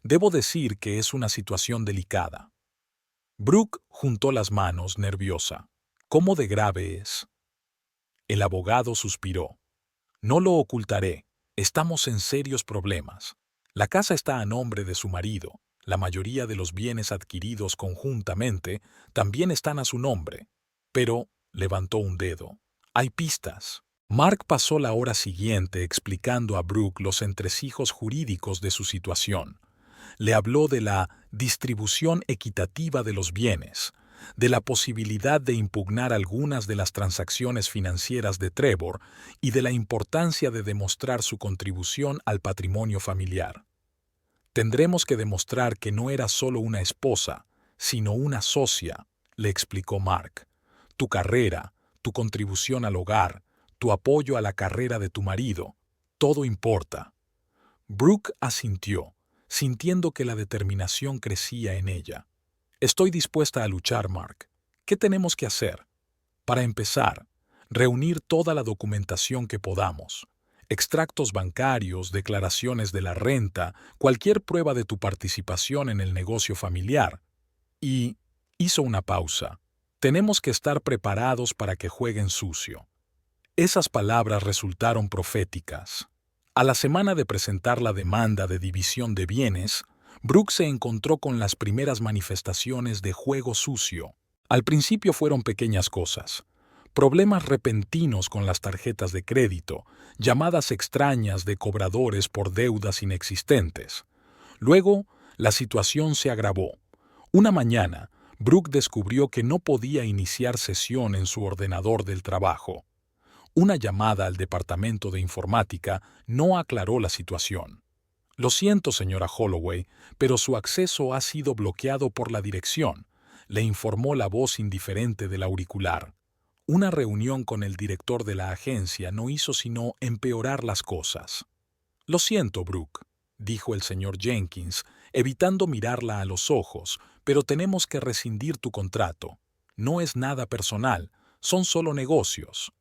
Speaker 1: Debo decir que es una situación delicada». Brooke juntó las manos, nerviosa. «¿Cómo de grave es?». El abogado suspiró. «No lo ocultaré. Estamos en serios problemas. La casa está a nombre de su marido. La mayoría de los bienes adquiridos conjuntamente también están a su nombre. Pero», levantó un dedo, «hay pistas». Mark pasó la hora siguiente explicando a Brooke los entresijos jurídicos de su situación. Le habló de la distribución equitativa de los bienes, de la posibilidad de impugnar algunas de las transacciones financieras de Trevor y de la importancia de demostrar su contribución al patrimonio familiar. «Tendremos que demostrar que no era solo una esposa, sino una socia», le explicó Mark. «Tu carrera, tu contribución al hogar, tu apoyo a la carrera de tu marido, todo importa». Brooke asintió, sintiendo que la determinación crecía en ella. «Estoy dispuesta a luchar, Mark. ¿Qué tenemos que hacer?». «Para empezar, reunir toda la documentación que podamos. Extractos bancarios, declaraciones de la renta, cualquier prueba de tu participación en el negocio familiar». Y hizo una pausa. «Tenemos que estar preparados para que jueguen sucio». Esas palabras resultaron proféticas. A la semana de presentar la demanda de división de bienes, Brooke se encontró con las primeras manifestaciones de juego sucio. Al principio fueron pequeñas cosas. Problemas repentinos con las tarjetas de crédito, llamadas extrañas de cobradores por deudas inexistentes. Luego, la situación se agravó. Una mañana, Brooke descubrió que no podía iniciar sesión en su ordenador del trabajo. Una llamada al departamento de informática no aclaró la situación. Lo siento, señora Holloway, pero su acceso ha sido bloqueado por la dirección, le informó la voz indiferente del auricular. Una reunión con el director de la agencia no hizo sino empeorar las cosas. Lo siento, Brooke, dijo el señor Jenkins, evitando mirarla a los ojos, pero tenemos que rescindir tu contrato. No es nada personal, son solo negocios.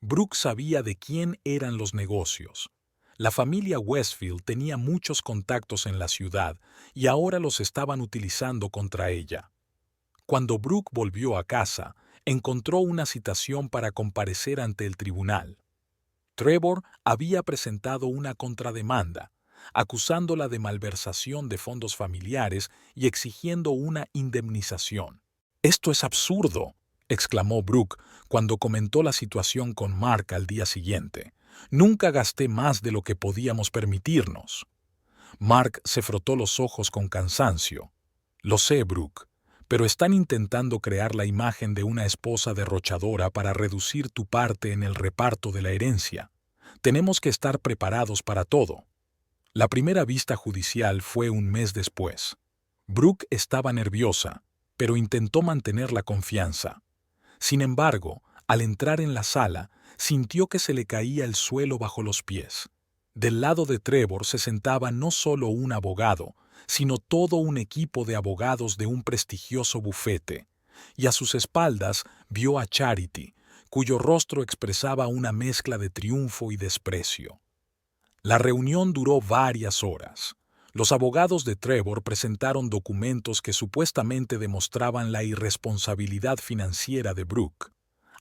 Speaker 1: Brooke sabía de quién eran los negocios. La familia Westfield tenía muchos contactos en la ciudad y ahora los estaban utilizando contra ella. Cuando Brooke volvió a casa, encontró una citación para comparecer ante el tribunal. Trevor había presentado una contrademanda, acusándola de malversación de fondos familiares y exigiendo una indemnización. «Esto es absurdo», exclamó Brooke cuando comentó la situación con Mark al día siguiente. «Nunca gasté más de lo que podíamos permitirnos». Mark se frotó los ojos con cansancio. «Lo sé, Brooke, pero están intentando crear la imagen de una esposa derrochadora para reducir tu parte en el reparto de la herencia. Tenemos que estar preparados para todo». La primera vista judicial fue un mes después. Brooke estaba nerviosa, pero intentó mantener la confianza. Sin embargo, al entrar en la sala, sintió que se le caía el suelo bajo los pies. Del lado de Trevor se sentaba no solo un abogado, sino todo un equipo de abogados de un prestigioso bufete, y a sus espaldas vio a Charity, cuyo rostro expresaba una mezcla de triunfo y desprecio. La reunión duró varias horas. Los abogados de Trevor presentaron documentos que supuestamente demostraban la irresponsabilidad financiera de Brooke.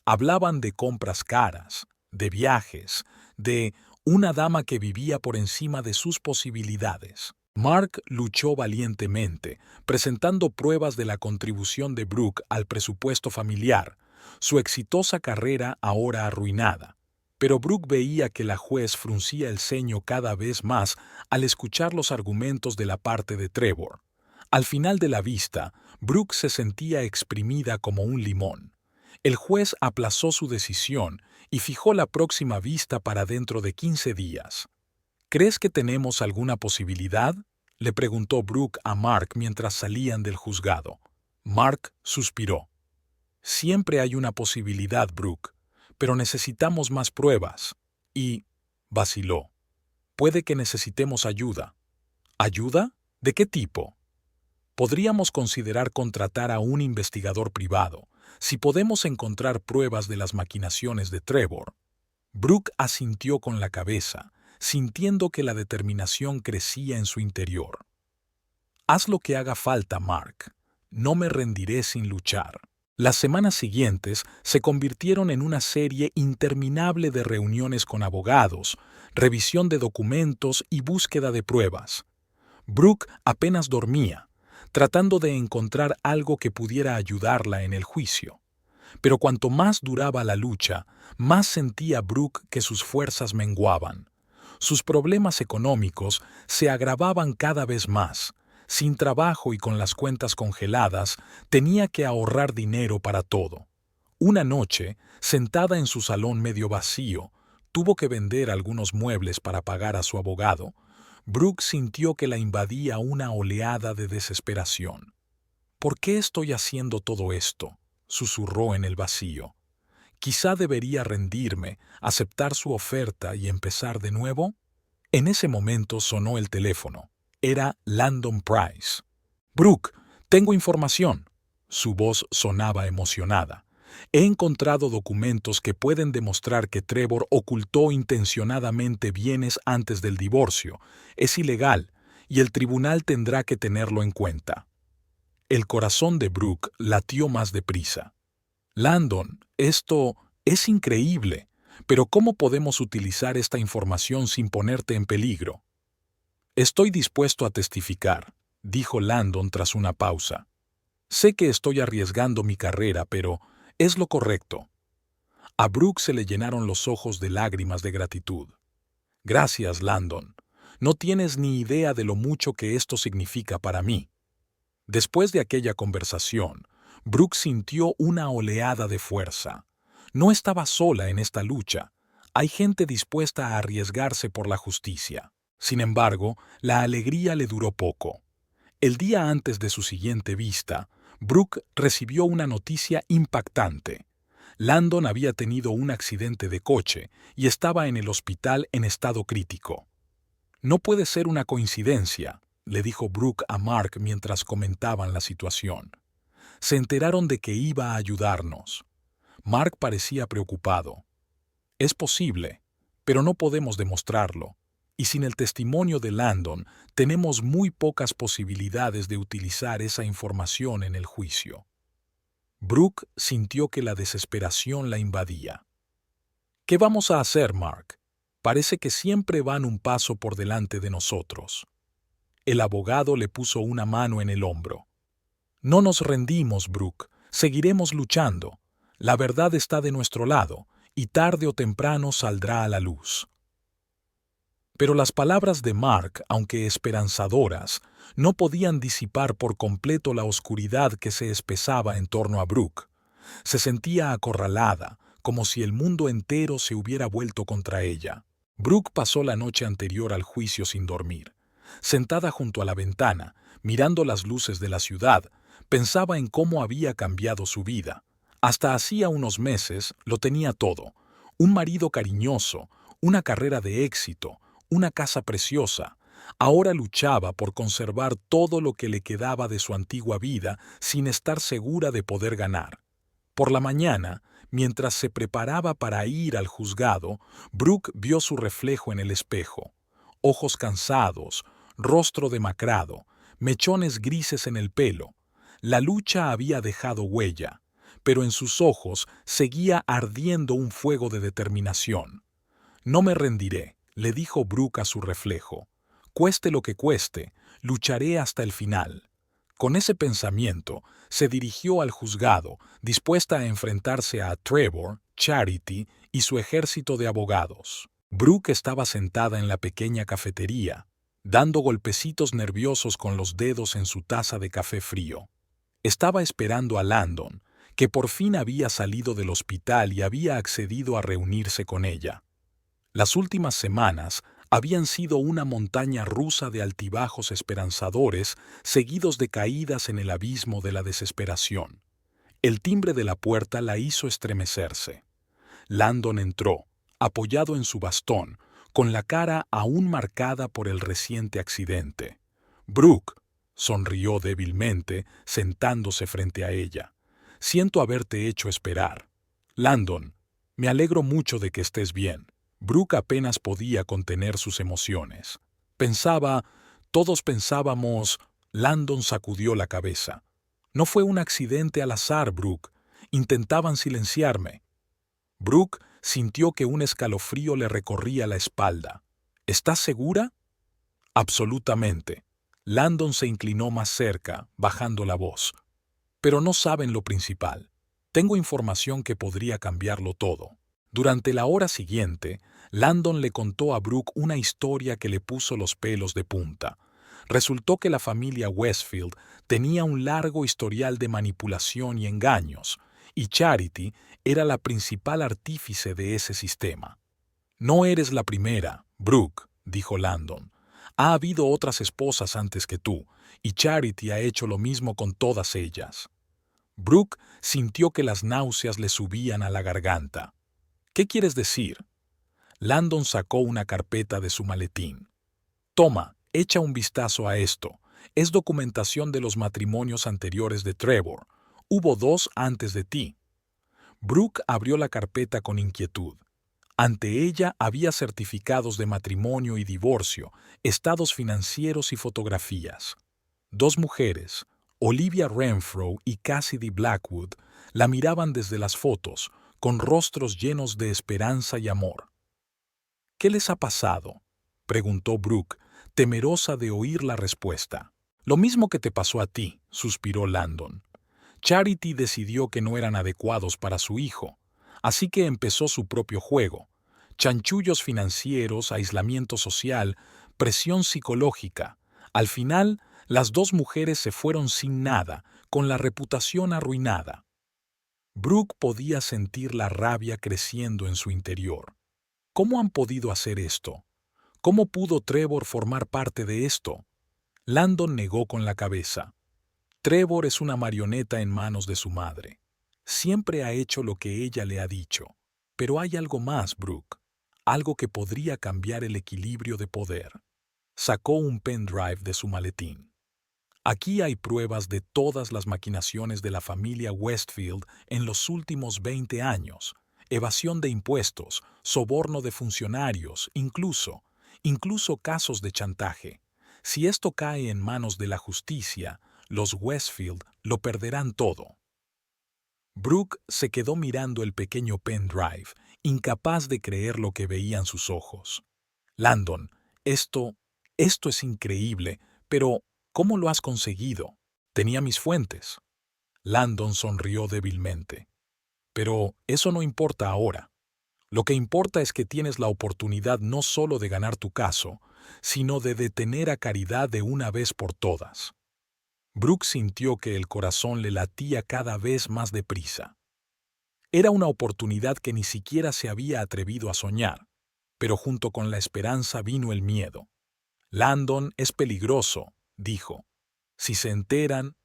Speaker 1: Hablaban de compras caras, de viajes, de una dama que vivía por encima de sus posibilidades. Mark luchó valientemente, presentando pruebas de la contribución de Brooke al presupuesto familiar, su exitosa carrera ahora arruinada. Pero Brooke veía que la juez fruncía el ceño cada vez más al escuchar los argumentos de la parte de Trevor. Al final de la vista, Brooke se sentía exprimida como un limón. El juez aplazó su decisión y fijó la próxima vista para dentro de 15 días. «¿Crees que tenemos alguna posibilidad?», le preguntó Brooke a Mark mientras salían del juzgado. Mark suspiró. «Siempre hay una posibilidad, Brooke, pero necesitamos más pruebas». Y vaciló. «Puede que necesitemos ayuda». «¿Ayuda? ¿De qué tipo?» «Podríamos considerar contratar a un investigador privado, si podemos encontrar pruebas de las maquinaciones de Trevor». Brooke asintió con la cabeza, sintiendo que la determinación crecía en su interior. «Haz lo que haga falta, Mark. No me rendiré sin luchar». Las semanas siguientes se convirtieron en una serie interminable de reuniones con abogados, revisión de documentos y búsqueda de pruebas. Brooke apenas dormía, tratando de encontrar algo que pudiera ayudarla en el juicio. Pero cuanto más duraba la lucha, más sentía Brooke que sus fuerzas menguaban. Sus problemas económicos se agravaban cada vez más. Sin trabajo y con las cuentas congeladas, tenía que ahorrar dinero para todo. Una noche, sentada en su salón medio vacío, tuvo que vender algunos muebles para pagar a su abogado. Brooke sintió que la invadía una oleada de desesperación. «¿Por qué estoy haciendo todo esto?», susurró en el vacío. «Quizá debería rendirme, aceptar su oferta y empezar de nuevo». En ese momento sonó el teléfono. Era Landon Price. «Brooke, tengo información». Su voz sonaba emocionada. «He encontrado documentos que pueden demostrar que Trevor ocultó intencionadamente bienes antes del divorcio. Es ilegal, y el tribunal tendrá que tenerlo en cuenta». El corazón de Brooke latió más deprisa. «Landon, esto es increíble, pero ¿cómo podemos utilizar esta información sin ponerte en peligro?» «Estoy dispuesto a testificar», dijo Landon tras una pausa. Sé que estoy arriesgando mi carrera, pero es lo correcto. A Brooke se le llenaron los ojos de lágrimas de gratitud. Gracias, Landon. No tienes ni idea de lo mucho que esto significa para mí. Después de aquella conversación, Brooke sintió una oleada de fuerza. No estaba sola en esta lucha. Hay gente dispuesta a arriesgarse por la justicia. Sin embargo, la alegría le duró poco. El día antes de su siguiente vista, Brooke recibió una noticia impactante. Landon había tenido un accidente de coche y estaba en el hospital en estado crítico. No puede ser una coincidencia, le dijo Brooke a Mark mientras comentaban la situación. Se enteraron de que iba a ayudarnos. Mark parecía preocupado. Es posible, pero no podemos demostrarlo. Y sin el testimonio de Landon, tenemos muy pocas posibilidades de utilizar esa información en el juicio. Brooke sintió que la desesperación la invadía. ¿Qué vamos a hacer, Mark? Parece que siempre van un paso por delante de nosotros. El abogado le puso una mano en el hombro. No nos rendimos, Brooke. Seguiremos luchando. La verdad está de nuestro lado, y tarde o temprano saldrá a la luz. Pero las palabras de Mark, aunque esperanzadoras, no podían disipar por completo la oscuridad que se espesaba en torno a Brooke. Se sentía acorralada, como si el mundo entero se hubiera vuelto contra ella. Brooke pasó la noche anterior al juicio sin dormir. Sentada junto a la ventana, mirando las luces de la ciudad, pensaba en cómo había cambiado su vida. Hasta hacía unos meses lo tenía todo: un marido cariñoso, una carrera de éxito, una casa preciosa. Ahora luchaba por conservar todo lo que le quedaba de su antigua vida sin estar segura de poder ganar. Por la mañana, mientras se preparaba para ir al juzgado, Brooke vio su reflejo en el espejo. Ojos cansados, rostro demacrado, mechones grises en el pelo. La lucha había dejado huella, pero en sus ojos seguía ardiendo un fuego de determinación. «No me rendiré», le dijo Brooke a su reflejo. «Cueste lo que cueste, lucharé hasta el final». Con ese pensamiento, se dirigió al juzgado, dispuesta a enfrentarse a Trevor, Charity y su ejército de abogados. Brooke estaba sentada en la pequeña cafetería, dando golpecitos nerviosos con los dedos en su taza de café frío. Estaba esperando a Landon, que por fin había salido del hospital y había accedido a reunirse con ella. Las últimas semanas habían sido una montaña rusa de altibajos esperanzadores, seguidos de caídas en el abismo de la desesperación. El timbre de la puerta la hizo estremecerse. Landon entró, apoyado en su bastón, con la cara aún marcada por el reciente accidente. «Brooke», sonrió débilmente, sentándose frente a ella. «Siento haberte hecho esperar». «Landon, me alegro mucho de que estés bien». Brooke apenas podía contener sus emociones. Todos pensábamos. Landon sacudió la cabeza. «No fue un accidente al azar, Brooke. Intentaban silenciarme». Brooke sintió que un escalofrío le recorría la espalda. «¿Estás segura?» «Absolutamente». Landon se inclinó más cerca, bajando la voz. «Pero no saben lo principal. Tengo información que podría cambiarlo todo». Durante la hora siguiente, Landon le contó a Brooke una historia que le puso los pelos de punta. Resultó que la familia Westfield tenía un largo historial de manipulación y engaños, y Charity era la principal artífice de ese sistema. «No eres la primera, Brooke», dijo Landon. «Ha habido otras esposas antes que tú, y Charity ha hecho lo mismo con todas ellas». Brooke sintió que las náuseas le subían a la garganta. «¿Qué quieres decir?» Landon sacó una carpeta de su maletín. «Toma, echa un vistazo a esto. Es documentación de los matrimonios anteriores de Trevor. Hubo 2 antes de ti». Brooke abrió la carpeta con inquietud. Ante ella había certificados de matrimonio y divorcio, estados financieros y fotografías. 2 mujeres, Olivia Renfrew y Cassidy Blackwood, la miraban desde las fotos, con rostros llenos de esperanza y amor. «¿Qué les ha pasado?», preguntó Brooke, temerosa de oír la respuesta. «Lo mismo que te pasó a ti», suspiró Landon. Charity decidió que no eran adecuados para su hijo, así que empezó su propio juego. Chanchullos financieros, aislamiento social, presión psicológica. Al final, las dos mujeres se fueron sin nada, con la reputación arruinada. Brooke podía sentir la rabia creciendo en su interior. ¿Cómo han podido hacer esto? ¿Cómo pudo Trevor formar parte de esto? Landon negó con la cabeza. Trevor es una marioneta en manos de su madre. Siempre ha hecho lo que ella le ha dicho. Pero hay algo más, Brooke. Algo que podría cambiar el equilibrio de poder. Sacó un pendrive de su maletín. Aquí hay pruebas de todas las maquinaciones de la familia Westfield en los últimos 20 años. Evasión de impuestos, soborno de funcionarios, incluso casos de chantaje. Si esto cae en manos de la justicia, los Westfield lo perderán todo. Brooke se quedó mirando el pequeño pendrive, incapaz de creer lo que veían sus ojos. Landon, esto es increíble, pero ¿cómo lo has conseguido? Tenía mis fuentes. Landon sonrió débilmente. Pero eso no importa ahora. Lo que importa es que tienes la oportunidad no solo de ganar tu caso, sino de detener a Caridad de una vez por todas. Brooke sintió que el corazón le latía cada vez más deprisa. Era una oportunidad que ni siquiera se había atrevido a soñar, pero junto con la esperanza vino el miedo. Landon es peligroso, dijo. Si se enteran...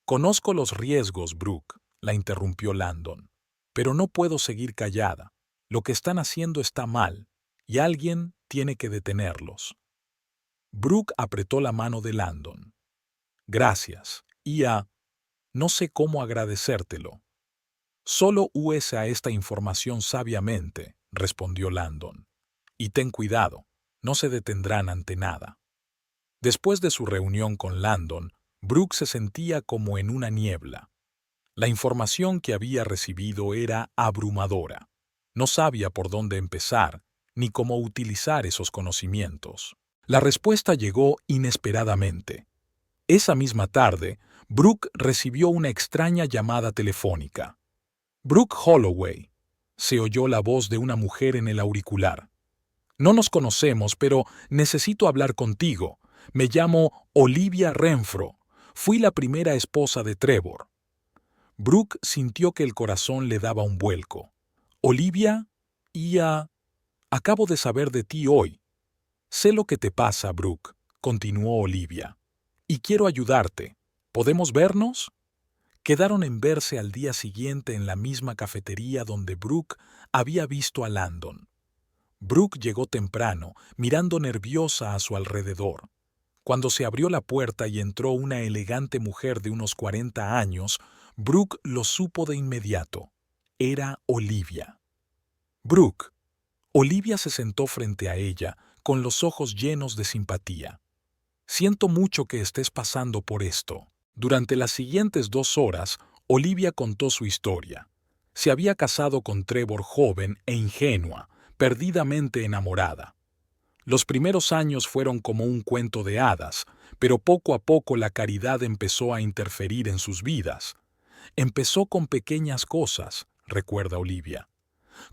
Speaker 1: Conozco los riesgos, Brooke, la interrumpió Landon. Pero no puedo seguir callada. Lo que están haciendo está mal, y alguien tiene que detenerlos. Brooke apretó la mano de Landon. Gracias, no sé cómo agradecértelo. Solo usa esta información sabiamente, respondió Landon. Y ten cuidado, no se detendrán ante nada. Después de su reunión con Landon, Brooke se sentía como en una niebla. La información que había recibido era abrumadora. No sabía por dónde empezar, ni cómo utilizar esos conocimientos. La respuesta llegó inesperadamente. Esa misma tarde, Brooke recibió una extraña llamada telefónica. «Brooke Holloway», se oyó la voz de una mujer en el auricular. «No nos conocemos, pero necesito hablar contigo. Me llamo Olivia Renfro. Fui la primera esposa de Trevor». Brooke sintió que el corazón le daba un vuelco. «¿Olivia? Acabo de saber de ti hoy». «Sé lo que te pasa, Brooke», continuó Olivia. «Y quiero ayudarte. ¿Podemos vernos?» Quedaron en verse al día siguiente en la misma cafetería donde Brooke había visto a Landon. Brooke llegó temprano, mirando nerviosa a su alrededor. Cuando se abrió la puerta y entró una elegante mujer de unos 40 años, Brooke lo supo de inmediato. Era Olivia. «Brooke». Olivia se sentó frente a ella, con los ojos llenos de simpatía. «Siento mucho que estés pasando por esto». Durante las siguientes 2 horas, Olivia contó su historia. Se había casado con Trevor joven e ingenua, perdidamente enamorada. Los primeros años fueron como un cuento de hadas, pero poco a poco la caridad empezó a interferir en sus vidas. Empezó con pequeñas cosas, recuerda Olivia.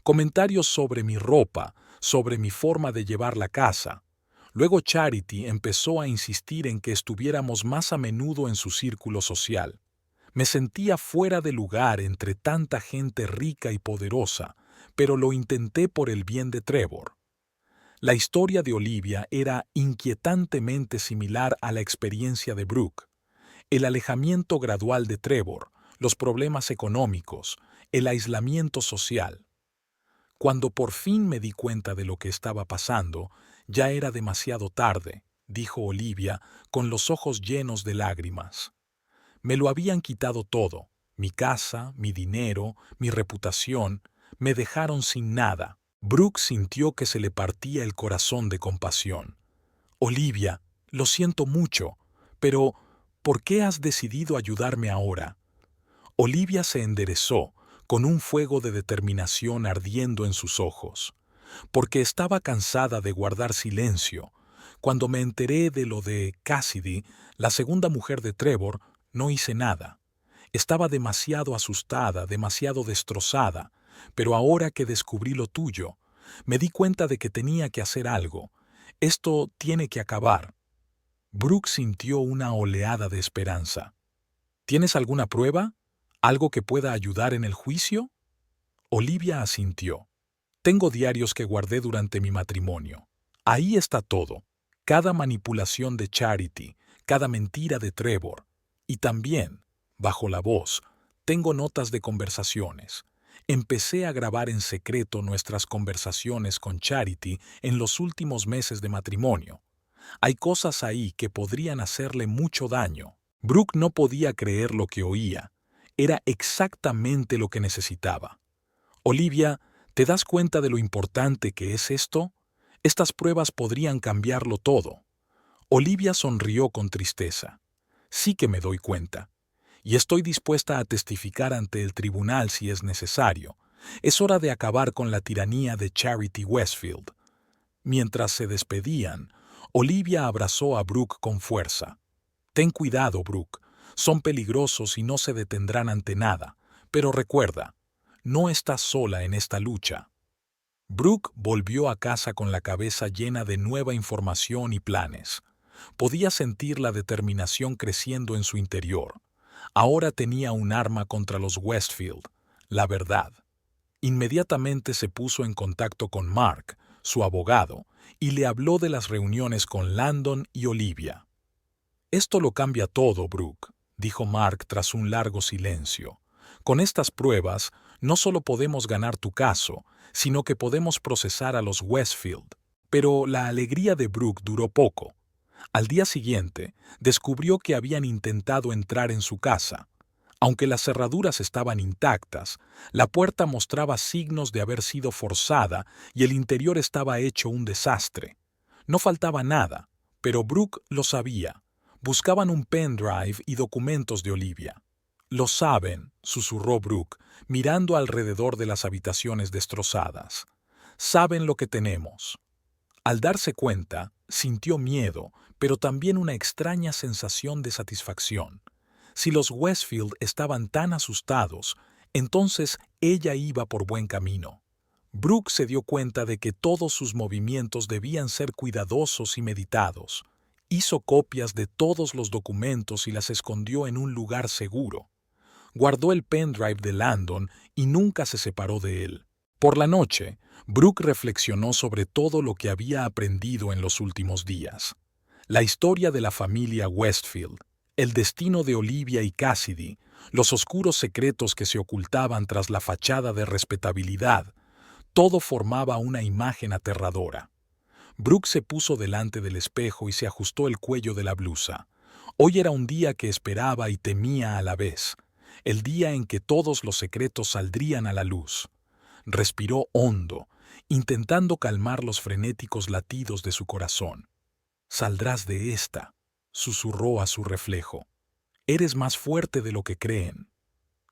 Speaker 1: Comentarios sobre mi ropa, sobre mi forma de llevar la casa. Luego Charity empezó a insistir en que estuviéramos más a menudo en su círculo social. Me sentía fuera de lugar entre tanta gente rica y poderosa, pero lo intenté por el bien de Trevor. La historia de Olivia era inquietantemente similar a la experiencia de Brooke. El alejamiento gradual de Trevor, los problemas económicos, el aislamiento social. Cuando por fin me di cuenta de lo que estaba pasando, ya era demasiado tarde, dijo Olivia, con los ojos llenos de lágrimas. Me lo habían quitado todo, mi casa, mi dinero, mi reputación, me dejaron sin nada. Brooke sintió que se le partía el corazón de compasión. Olivia, lo siento mucho, pero ¿por qué has decidido ayudarme ahora? Olivia se enderezó, con un fuego de determinación ardiendo en sus ojos. Porque estaba cansada de guardar silencio. Cuando me enteré de lo de Cassidy, la segunda mujer de Trevor, no hice nada. Estaba demasiado asustada, demasiado destrozada, pero ahora que descubrí lo tuyo, me di cuenta de que tenía que hacer algo. Esto tiene que acabar. Brooke sintió una oleada de esperanza. ¿Tienes alguna prueba? ¿Algo que pueda ayudar en el juicio? Olivia asintió. Tengo diarios que guardé durante mi matrimonio. Ahí está todo. Cada manipulación de Charity, cada mentira de Trevor. Y también, bajo la voz, tengo notas de conversaciones. Empecé a grabar en secreto nuestras conversaciones con Charity en los últimos meses de matrimonio. Hay cosas ahí que podrían hacerle mucho daño. Brooke no podía creer lo que oía. Era exactamente lo que necesitaba. Olivia, ¿te das cuenta de lo importante que es esto? Estas pruebas podrían cambiarlo todo. Olivia sonrió con tristeza. Sí que me doy cuenta. Y estoy dispuesta a testificar ante el tribunal si es necesario. Es hora de acabar con la tiranía de Charity Westfield. Mientras se despedían, Olivia abrazó a Brooke con fuerza. Ten cuidado, Brooke. Son peligrosos y no se detendrán ante nada. Pero recuerda, no estás sola en esta lucha. Brooke volvió a casa con la cabeza llena de nueva información y planes. Podía sentir la determinación creciendo en su interior. Ahora tenía un arma contra los Westfield, la verdad. Inmediatamente se puso en contacto con Mark, su abogado, y le habló de las reuniones con Landon y Olivia. «Esto lo cambia todo, Brooke», dijo Mark tras un largo silencio. «Con estas pruebas, no solo podemos ganar tu caso, sino que podemos procesar a los Westfield». Pero la alegría de Brooke duró poco. Al día siguiente, descubrió que habían intentado entrar en su casa. Aunque las cerraduras estaban intactas, la puerta mostraba signos de haber sido forzada y el interior estaba hecho un desastre. No faltaba nada, pero Brooke lo sabía. Buscaban un pendrive y documentos de Olivia. «Lo saben», susurró Brooke, mirando alrededor de las habitaciones destrozadas. «Saben lo que tenemos». Al darse cuenta, sintió miedo, pero también una extraña sensación de satisfacción. Si los Westfield estaban tan asustados, entonces ella iba por buen camino. Brooke se dio cuenta de que todos sus movimientos debían ser cuidadosos y meditados. Hizo copias de todos los documentos y las escondió en un lugar seguro. Guardó el pendrive de Landon y nunca se separó de él. Por la noche, Brooke reflexionó sobre todo lo que había aprendido en los últimos días. La historia de la familia Westfield, el destino de Olivia y Cassidy, los oscuros secretos que se ocultaban tras la fachada de respetabilidad, todo formaba una imagen aterradora. Brooke se puso delante del espejo y se ajustó el cuello de la blusa. Hoy era un día que esperaba y temía a la vez, el día en que todos los secretos saldrían a la luz. Respiró hondo, intentando calmar los frenéticos latidos de su corazón. «Saldrás de esta», susurró a su reflejo. «Eres más fuerte de lo que creen».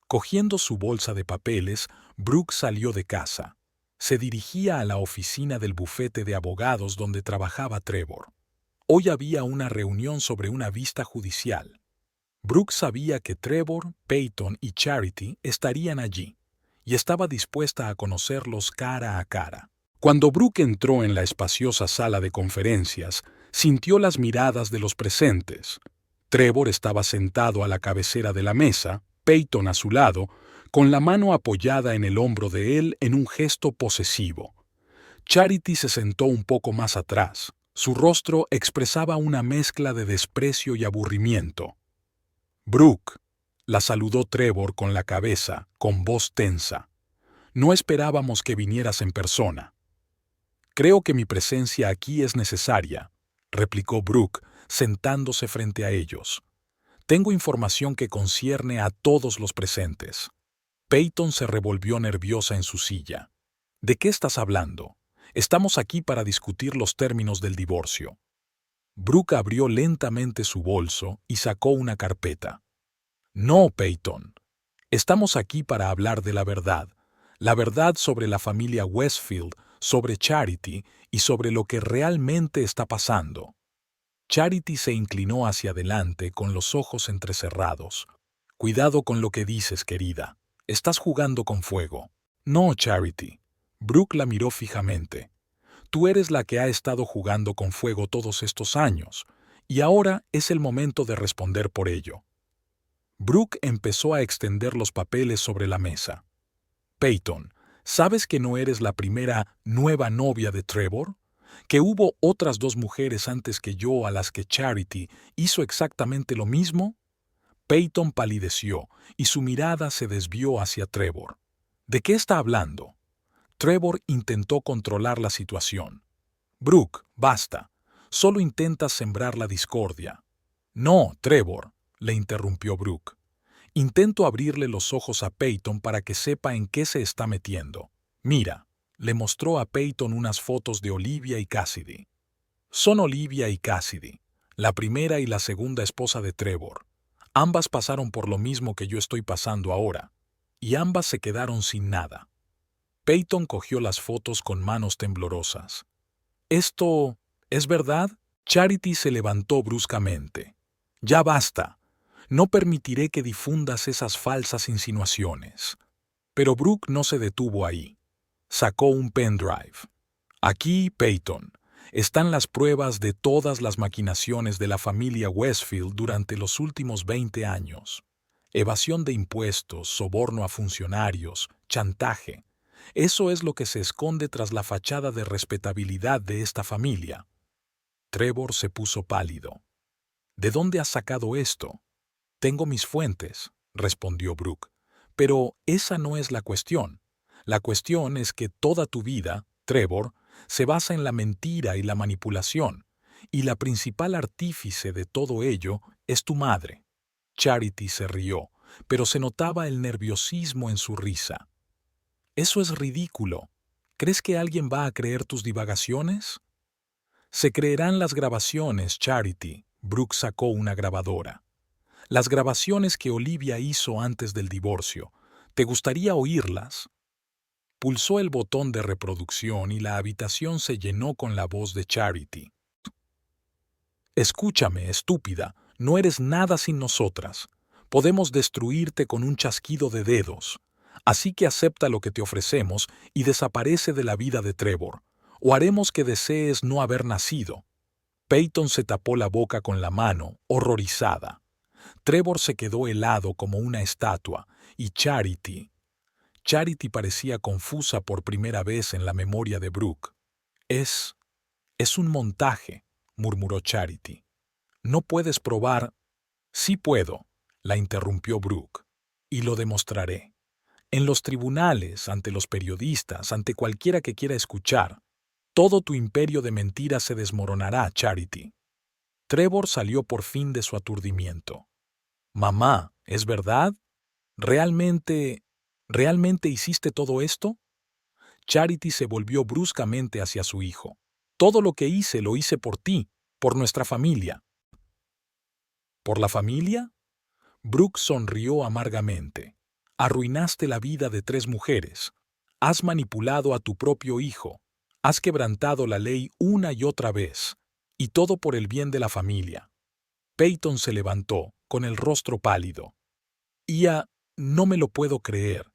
Speaker 1: Cogiendo su bolsa de papeles, Brooke salió de casa. Se dirigía a la oficina del bufete de abogados donde trabajaba Trevor. Hoy había una reunión sobre una vista judicial. Brooke sabía que Trevor, Peyton y Charity estarían allí, y estaba dispuesta a conocerlos cara a cara. Cuando Brooke entró en la espaciosa sala de conferencias, sintió las miradas de los presentes. Trevor estaba sentado a la cabecera de la mesa, Peyton a su lado, con la mano apoyada en el hombro de él en un gesto posesivo. Charity se sentó un poco más atrás. Su rostro expresaba una mezcla de desprecio y aburrimiento. «Brooke», la saludó Trevor con la cabeza, con voz tensa. «No esperábamos que vinieras en persona». «Creo que mi presencia aquí es necesaria», replicó Brooke, sentándose frente a ellos. «Tengo información que concierne a todos los presentes». Peyton se revolvió nerviosa en su silla. «¿De qué estás hablando? Estamos aquí para discutir los términos del divorcio». Brooke abrió lentamente su bolso y sacó una carpeta. «No, Peyton. Estamos aquí para hablar de la verdad sobre la familia Westfield, sobre Charity y sobre lo que realmente está pasando». Charity se inclinó hacia adelante con los ojos entrecerrados. Cuidado con lo que dices, querida. Estás jugando con fuego. No, Charity. Brooke la miró fijamente. Tú eres la que ha estado jugando con fuego todos estos años, y ahora es el momento de responder por ello. Brooke empezó a extender los papeles sobre la mesa. Peyton, ¿sabes que no eres la primera nueva novia de Trevor? ¿Que hubo otras 2 mujeres antes que yo a las que Charity hizo exactamente lo mismo? Peyton palideció y su mirada se desvió hacia Trevor. ¿De qué está hablando? Trevor intentó controlar la situación. Brooke, basta. Solo intentas sembrar la discordia. No, Trevor, le interrumpió Brooke. Intento abrirle los ojos a Peyton para que sepa en qué se está metiendo. Mira, le mostró a Peyton unas fotos de Olivia y Cassidy. Son Olivia y Cassidy, la primera y la segunda esposa de Trevor. Ambas pasaron por lo mismo que yo estoy pasando ahora, y ambas se quedaron sin nada. Peyton cogió las fotos con manos temblorosas. ¿Esto es verdad? Charity se levantó bruscamente. Ya basta. No permitiré que difundas esas falsas insinuaciones. Pero Brooke no se detuvo ahí. Sacó un pendrive. Aquí, Peyton, están las pruebas de todas las maquinaciones de la familia Westfield durante los últimos 20 años. Evasión de impuestos, soborno a funcionarios, chantaje. Eso es lo que se esconde tras la fachada de respetabilidad de esta familia. Trevor se puso pálido. ¿De dónde has sacado esto? Tengo mis fuentes, respondió Brooke. Pero esa no es la cuestión. La cuestión es que toda tu vida, Trevor, se basa en la mentira y la manipulación, y la principal artífice de todo ello es tu madre. Charity se rió, pero se notaba el nerviosismo en su risa. Eso es ridículo. ¿Crees que alguien va a creer tus divagaciones? Se creerán las grabaciones, Charity. Brooke sacó una grabadora. Las grabaciones que Olivia hizo antes del divorcio. ¿Te gustaría oírlas? Pulsó el botón de reproducción y la habitación se llenó con la voz de Charity. Escúchame, estúpida, no eres nada sin nosotras. Podemos destruirte con un chasquido de dedos. Así que acepta lo que te ofrecemos y desaparece de la vida de Trevor, o haremos que desees no haber nacido. Peyton se tapó la boca con la mano, horrorizada. Trevor se quedó helado como una estatua, y Charity parecía confusa por primera vez en la memoria de Brooke. Es un montaje, murmuró Charity. No puedes probar. Sí puedo, la interrumpió Brooke, y lo demostraré. En los tribunales, ante los periodistas, ante cualquiera que quiera escuchar, todo tu imperio de mentiras se desmoronará, Charity. Trevor salió por fin de su aturdimiento. Mamá, ¿es verdad? ¿Realmente hiciste todo esto? Charity se volvió bruscamente hacia su hijo. Todo lo que hice lo hice por ti, por nuestra familia. ¿Por la familia? Brooke sonrió amargamente. Arruinaste la vida de 3 mujeres. Has manipulado a tu propio hijo. Has quebrantado la ley una y otra vez. Y todo por el bien de la familia. Peyton se levantó, con el rostro pálido. No me lo puedo creer.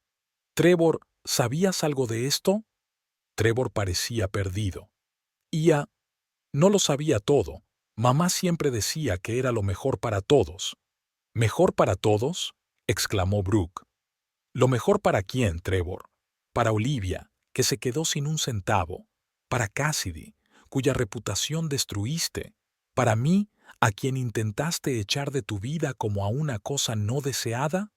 Speaker 1: Trevor, ¿sabías algo de esto? Trevor parecía perdido. No lo sabía todo. Mamá siempre decía que era lo mejor para todos. ¿Mejor para todos? Exclamó Brooke. ¿Lo mejor para quién, Trevor? Para Olivia, que se quedó sin un centavo. Para Cassidy, cuya reputación destruiste. Para mí, a quien intentaste echar de tu vida como a una cosa no deseada.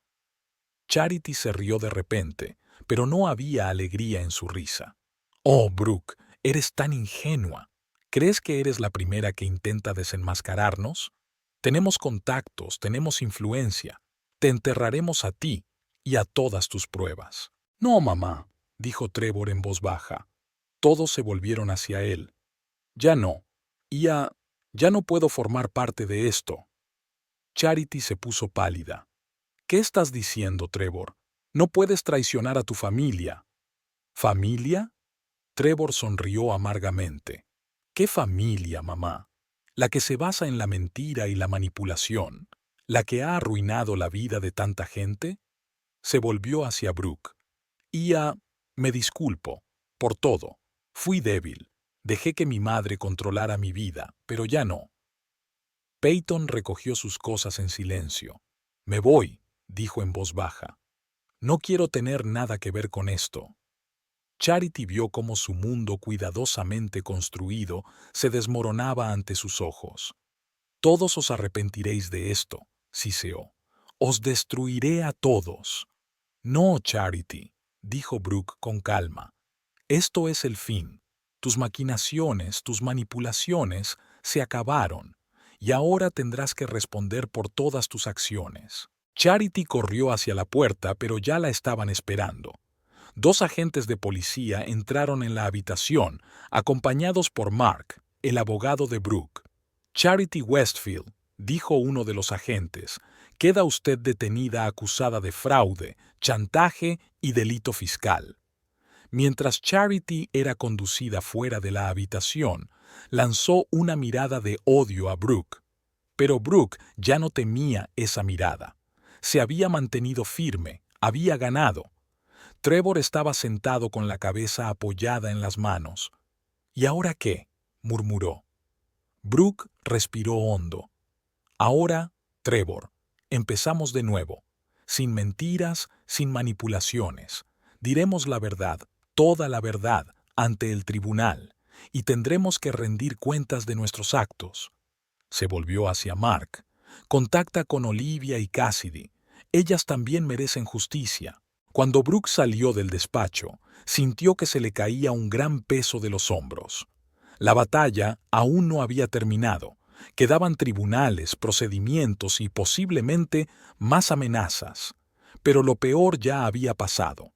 Speaker 1: Charity se rió de repente, pero no había alegría en su risa. Oh, Brooke, eres tan ingenua. ¿Crees que eres la primera que intenta desenmascararnos? Tenemos contactos, tenemos influencia. Te enterraremos a ti y a todas tus pruebas. No, mamá, dijo Trevor en voz baja. Todos se volvieron hacia él. Ya no. Ya no puedo formar parte de esto. Charity se puso pálida. ¿Qué estás diciendo, Trevor? No puedes traicionar a tu familia. ¿Familia? Trevor sonrió amargamente. ¿Qué familia, mamá? La que se basa en la mentira y la manipulación. ¿La que ha arruinado la vida de tanta gente? Se volvió hacia Brooke. Me disculpo. Por todo. Fui débil. Dejé que mi madre controlara mi vida, pero ya no. Peyton recogió sus cosas en silencio. Me voy, dijo en voz baja. No quiero tener nada que ver con esto. Charity vio cómo su mundo cuidadosamente construido se desmoronaba ante sus ojos. Todos os arrepentiréis de esto, siseó. Os destruiré a todos. No, Charity, dijo Brooke con calma. Esto es el fin. Tus maquinaciones, tus manipulaciones se acabaron, y ahora tendrás que responder por todas tus acciones. Charity corrió hacia la puerta, pero ya la estaban esperando. Dos agentes de policía entraron en la habitación, acompañados por Mark, el abogado de Brooke. Charity Westfield, dijo uno de los agentes, queda usted detenida acusada de fraude, chantaje y delito fiscal. Mientras Charity era conducida fuera de la habitación, lanzó una mirada de odio a Brooke. Pero Brooke ya no temía esa mirada. Se había mantenido firme, había ganado. Trevor estaba sentado con la cabeza apoyada en las manos. ¿Y ahora qué?, murmuró. Brooke respiró hondo. Ahora, Trevor, empezamos de nuevo. Sin mentiras, sin manipulaciones. Diremos la verdad, toda la verdad, ante el tribunal, y tendremos que rendir cuentas de nuestros actos. Se volvió hacia Mark. Contacta con Olivia y Cassidy. Ellas también merecen justicia. Cuando Brooke salió del despacho, sintió que se le caía un gran peso de los hombros. La batalla aún no había terminado. Quedaban tribunales, procedimientos y posiblemente más amenazas. Pero lo peor ya había pasado.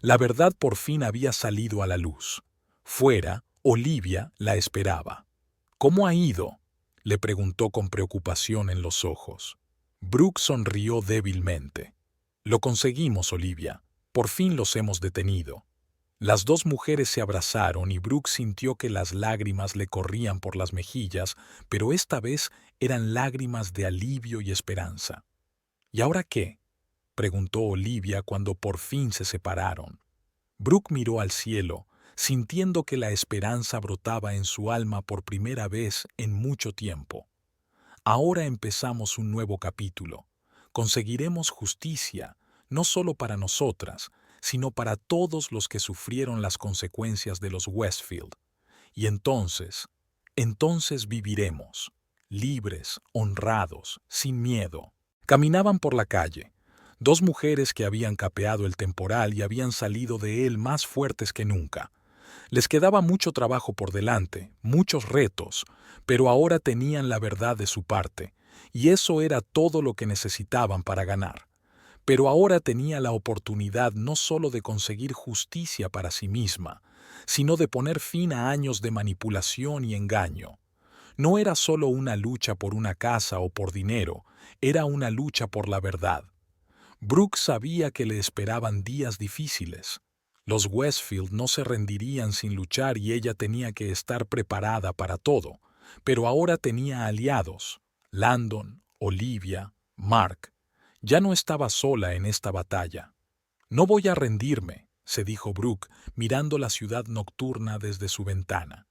Speaker 1: La verdad por fin había salido a la luz. Fuera, Olivia la esperaba. ¿Cómo ha ido?, le preguntó con preocupación en los ojos. Brooke sonrió débilmente. Lo conseguimos, Olivia. Por fin los hemos detenido. Las dos mujeres se abrazaron y Brooke sintió que las lágrimas le corrían por las mejillas, pero esta vez eran lágrimas de alivio y esperanza. ¿Y ahora qué?, preguntó Olivia cuando por fin se separaron. Brooke miró al cielo, sintiendo que la esperanza brotaba en su alma por primera vez en mucho tiempo. Ahora empezamos un nuevo capítulo. Conseguiremos justicia, no solo para nosotras, sino para todos los que sufrieron las consecuencias de los Westfield. Y entonces viviremos, libres, honrados, sin miedo. Caminaban por la calle. Dos mujeres que habían capeado el temporal y habían salido de él más fuertes que nunca. Les quedaba mucho trabajo por delante, muchos retos, pero ahora tenían la verdad de su parte, y eso era todo lo que necesitaban para ganar. Pero ahora tenía la oportunidad no solo de conseguir justicia para sí misma, sino de poner fin a años de manipulación y engaño. No era solo una lucha por una casa o por dinero, era una lucha por la verdad. Brooke sabía que le esperaban días difíciles. Los Westfield no se rendirían sin luchar y ella tenía que estar preparada para todo, pero ahora tenía aliados: Landon, Olivia, Mark. Ya no estaba sola en esta batalla. No voy a rendirme, se dijo Brooke, mirando la ciudad nocturna desde su ventana.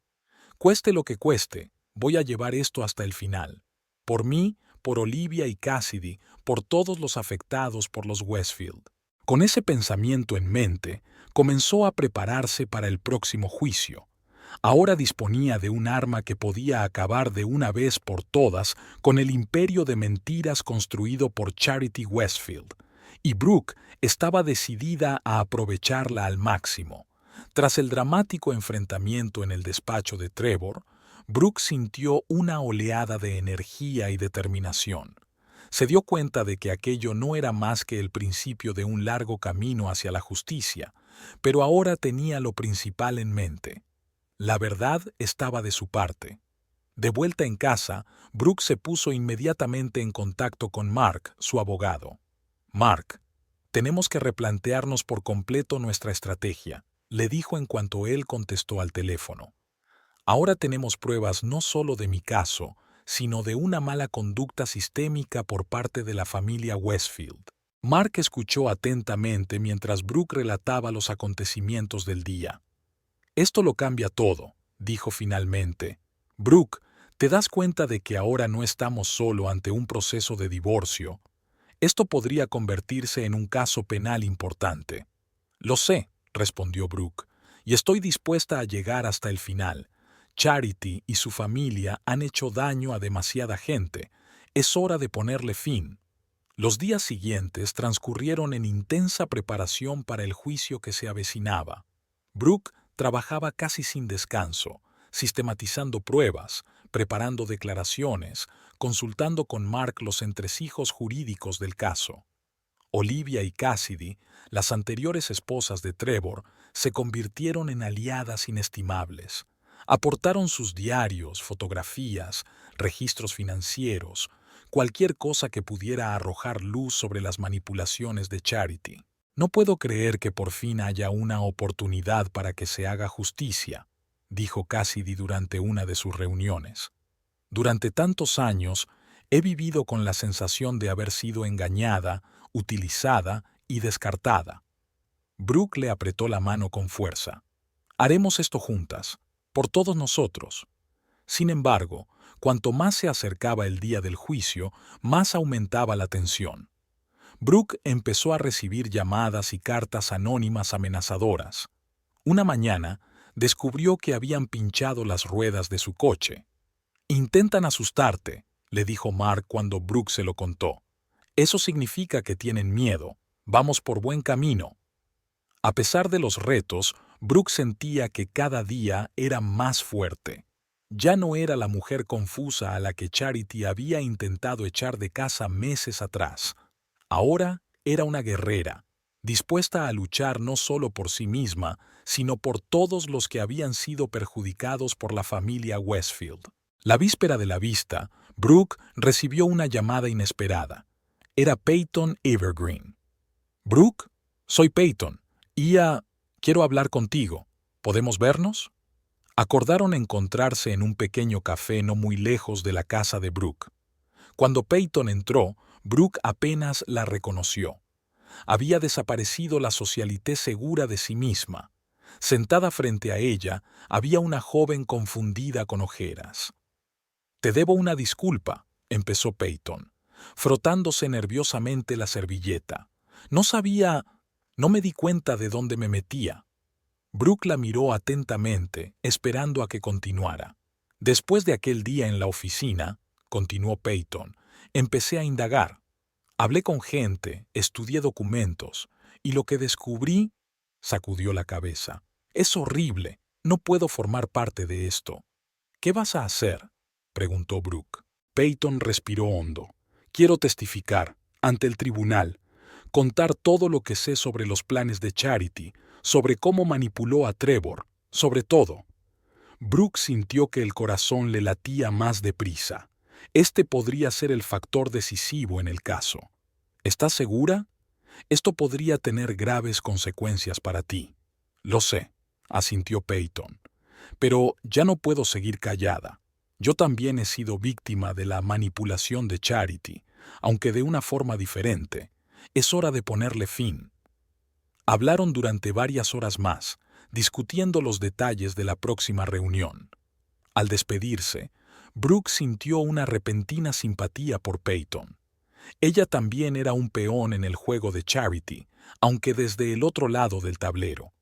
Speaker 1: Cueste lo que cueste, voy a llevar esto hasta el final. Por mí, por Olivia y Cassidy, por todos los afectados por los Westfield. Con ese pensamiento en mente, comenzó a prepararse para el próximo juicio. Ahora disponía de un arma que podía acabar de una vez por todas con el imperio de mentiras construido por Charity Westfield, y Brooke estaba decidida a aprovecharla al máximo. Tras el dramático enfrentamiento en el despacho de Trevor, Brooke sintió una oleada de energía y determinación. Se dio cuenta de que aquello no era más que el principio de un largo camino hacia la justicia, pero ahora tenía lo principal en mente. La verdad estaba de su parte. De vuelta en casa, Brooke se puso inmediatamente en contacto con Mark, su abogado. «Mark, tenemos que replantearnos por completo nuestra estrategia», le dijo en cuanto él contestó al teléfono. «Ahora tenemos pruebas no solo de mi caso, sino de una mala conducta sistémica por parte de la familia Westfield. Mark escuchó atentamente mientras Brooke relataba los acontecimientos del día. «Esto lo cambia todo», dijo finalmente. «Brooke, ¿te das cuenta de que ahora no estamos solo ante un proceso de divorcio? Esto podría convertirse en un caso penal importante». «Lo sé», respondió Brooke, «y estoy dispuesta a llegar hasta el final. Charity y su familia han hecho daño a demasiada gente. Es hora de ponerle fin». Los días siguientes transcurrieron en intensa preparación para el juicio que se avecinaba. Brooke trabajaba casi sin descanso, sistematizando pruebas, preparando declaraciones, consultando con Mark los entresijos jurídicos del caso. Olivia y Cassidy, las anteriores esposas de Trevor, se convirtieron en aliadas inestimables. Aportaron sus diarios, fotografías, registros financieros, cualquier cosa que pudiera arrojar luz sobre las manipulaciones de Charity. «No puedo creer que por fin haya una oportunidad para que se haga justicia», dijo Cassidy durante una de sus reuniones. «Durante tantos años he vivido con la sensación de haber sido engañada, utilizada y descartada». Brooke le apretó la mano con fuerza. «Haremos esto juntas, por todos nosotros». Sin embargo, cuanto más se acercaba el día del juicio, más aumentaba la tensión. Brooke empezó a recibir llamadas y cartas anónimas amenazadoras. Una mañana, descubrió que habían pinchado las ruedas de su coche. «Intentan asustarte», le dijo Mark cuando Brooke se lo contó. «Eso significa que tienen miedo. Vamos por buen camino». A pesar de los retos, Brooke sentía que cada día era más fuerte. Ya no era la mujer confusa a la que Charity había intentado echar de casa meses atrás. Ahora era una guerrera, dispuesta a luchar no solo por sí misma, sino por todos los que habían sido perjudicados por la familia Westfield. La víspera de la vista, Brooke recibió una llamada inesperada. Era Peyton Evergreen. «Brooke, soy Peyton. Quiero hablar contigo. ¿Podemos vernos?» Acordaron encontrarse en un pequeño café no muy lejos de la casa de Brooke. Cuando Peyton entró, Brooke apenas la reconoció. Había desaparecido la socialité segura de sí misma. Sentada frente a ella, había una joven confundida con ojeras. «Te debo una disculpa», empezó Peyton, frotándose nerviosamente la servilleta. No me di cuenta de dónde me metía». Brooke la miró atentamente, esperando a que continuara. «Después de aquel día en la oficina», continuó Peyton, «empecé a indagar. Hablé con gente, estudié documentos, y lo que descubrí», sacudió la cabeza, «es horrible. No puedo formar parte de esto». «¿Qué vas a hacer?», preguntó Brooke. Peyton respiró hondo. «Quiero testificar, ante el tribunal, contar todo lo que sé sobre los planes de Charity, sobre cómo manipuló a Trevor, sobre todo». Brooke sintió que el corazón le latía más deprisa. Este podría ser el factor decisivo en el caso. «¿Estás segura? Esto podría tener graves consecuencias para ti». «Lo sé», asintió Peyton. «Pero ya no puedo seguir callada. Yo también he sido víctima de la manipulación de Charity, aunque de una forma diferente. Es hora de ponerle fin». Hablaron durante varias horas más, discutiendo los detalles de la próxima reunión. Al despedirse, Brooke sintió una repentina simpatía por Peyton. Ella también era un peón en el juego de Charity, aunque desde el otro lado del tablero.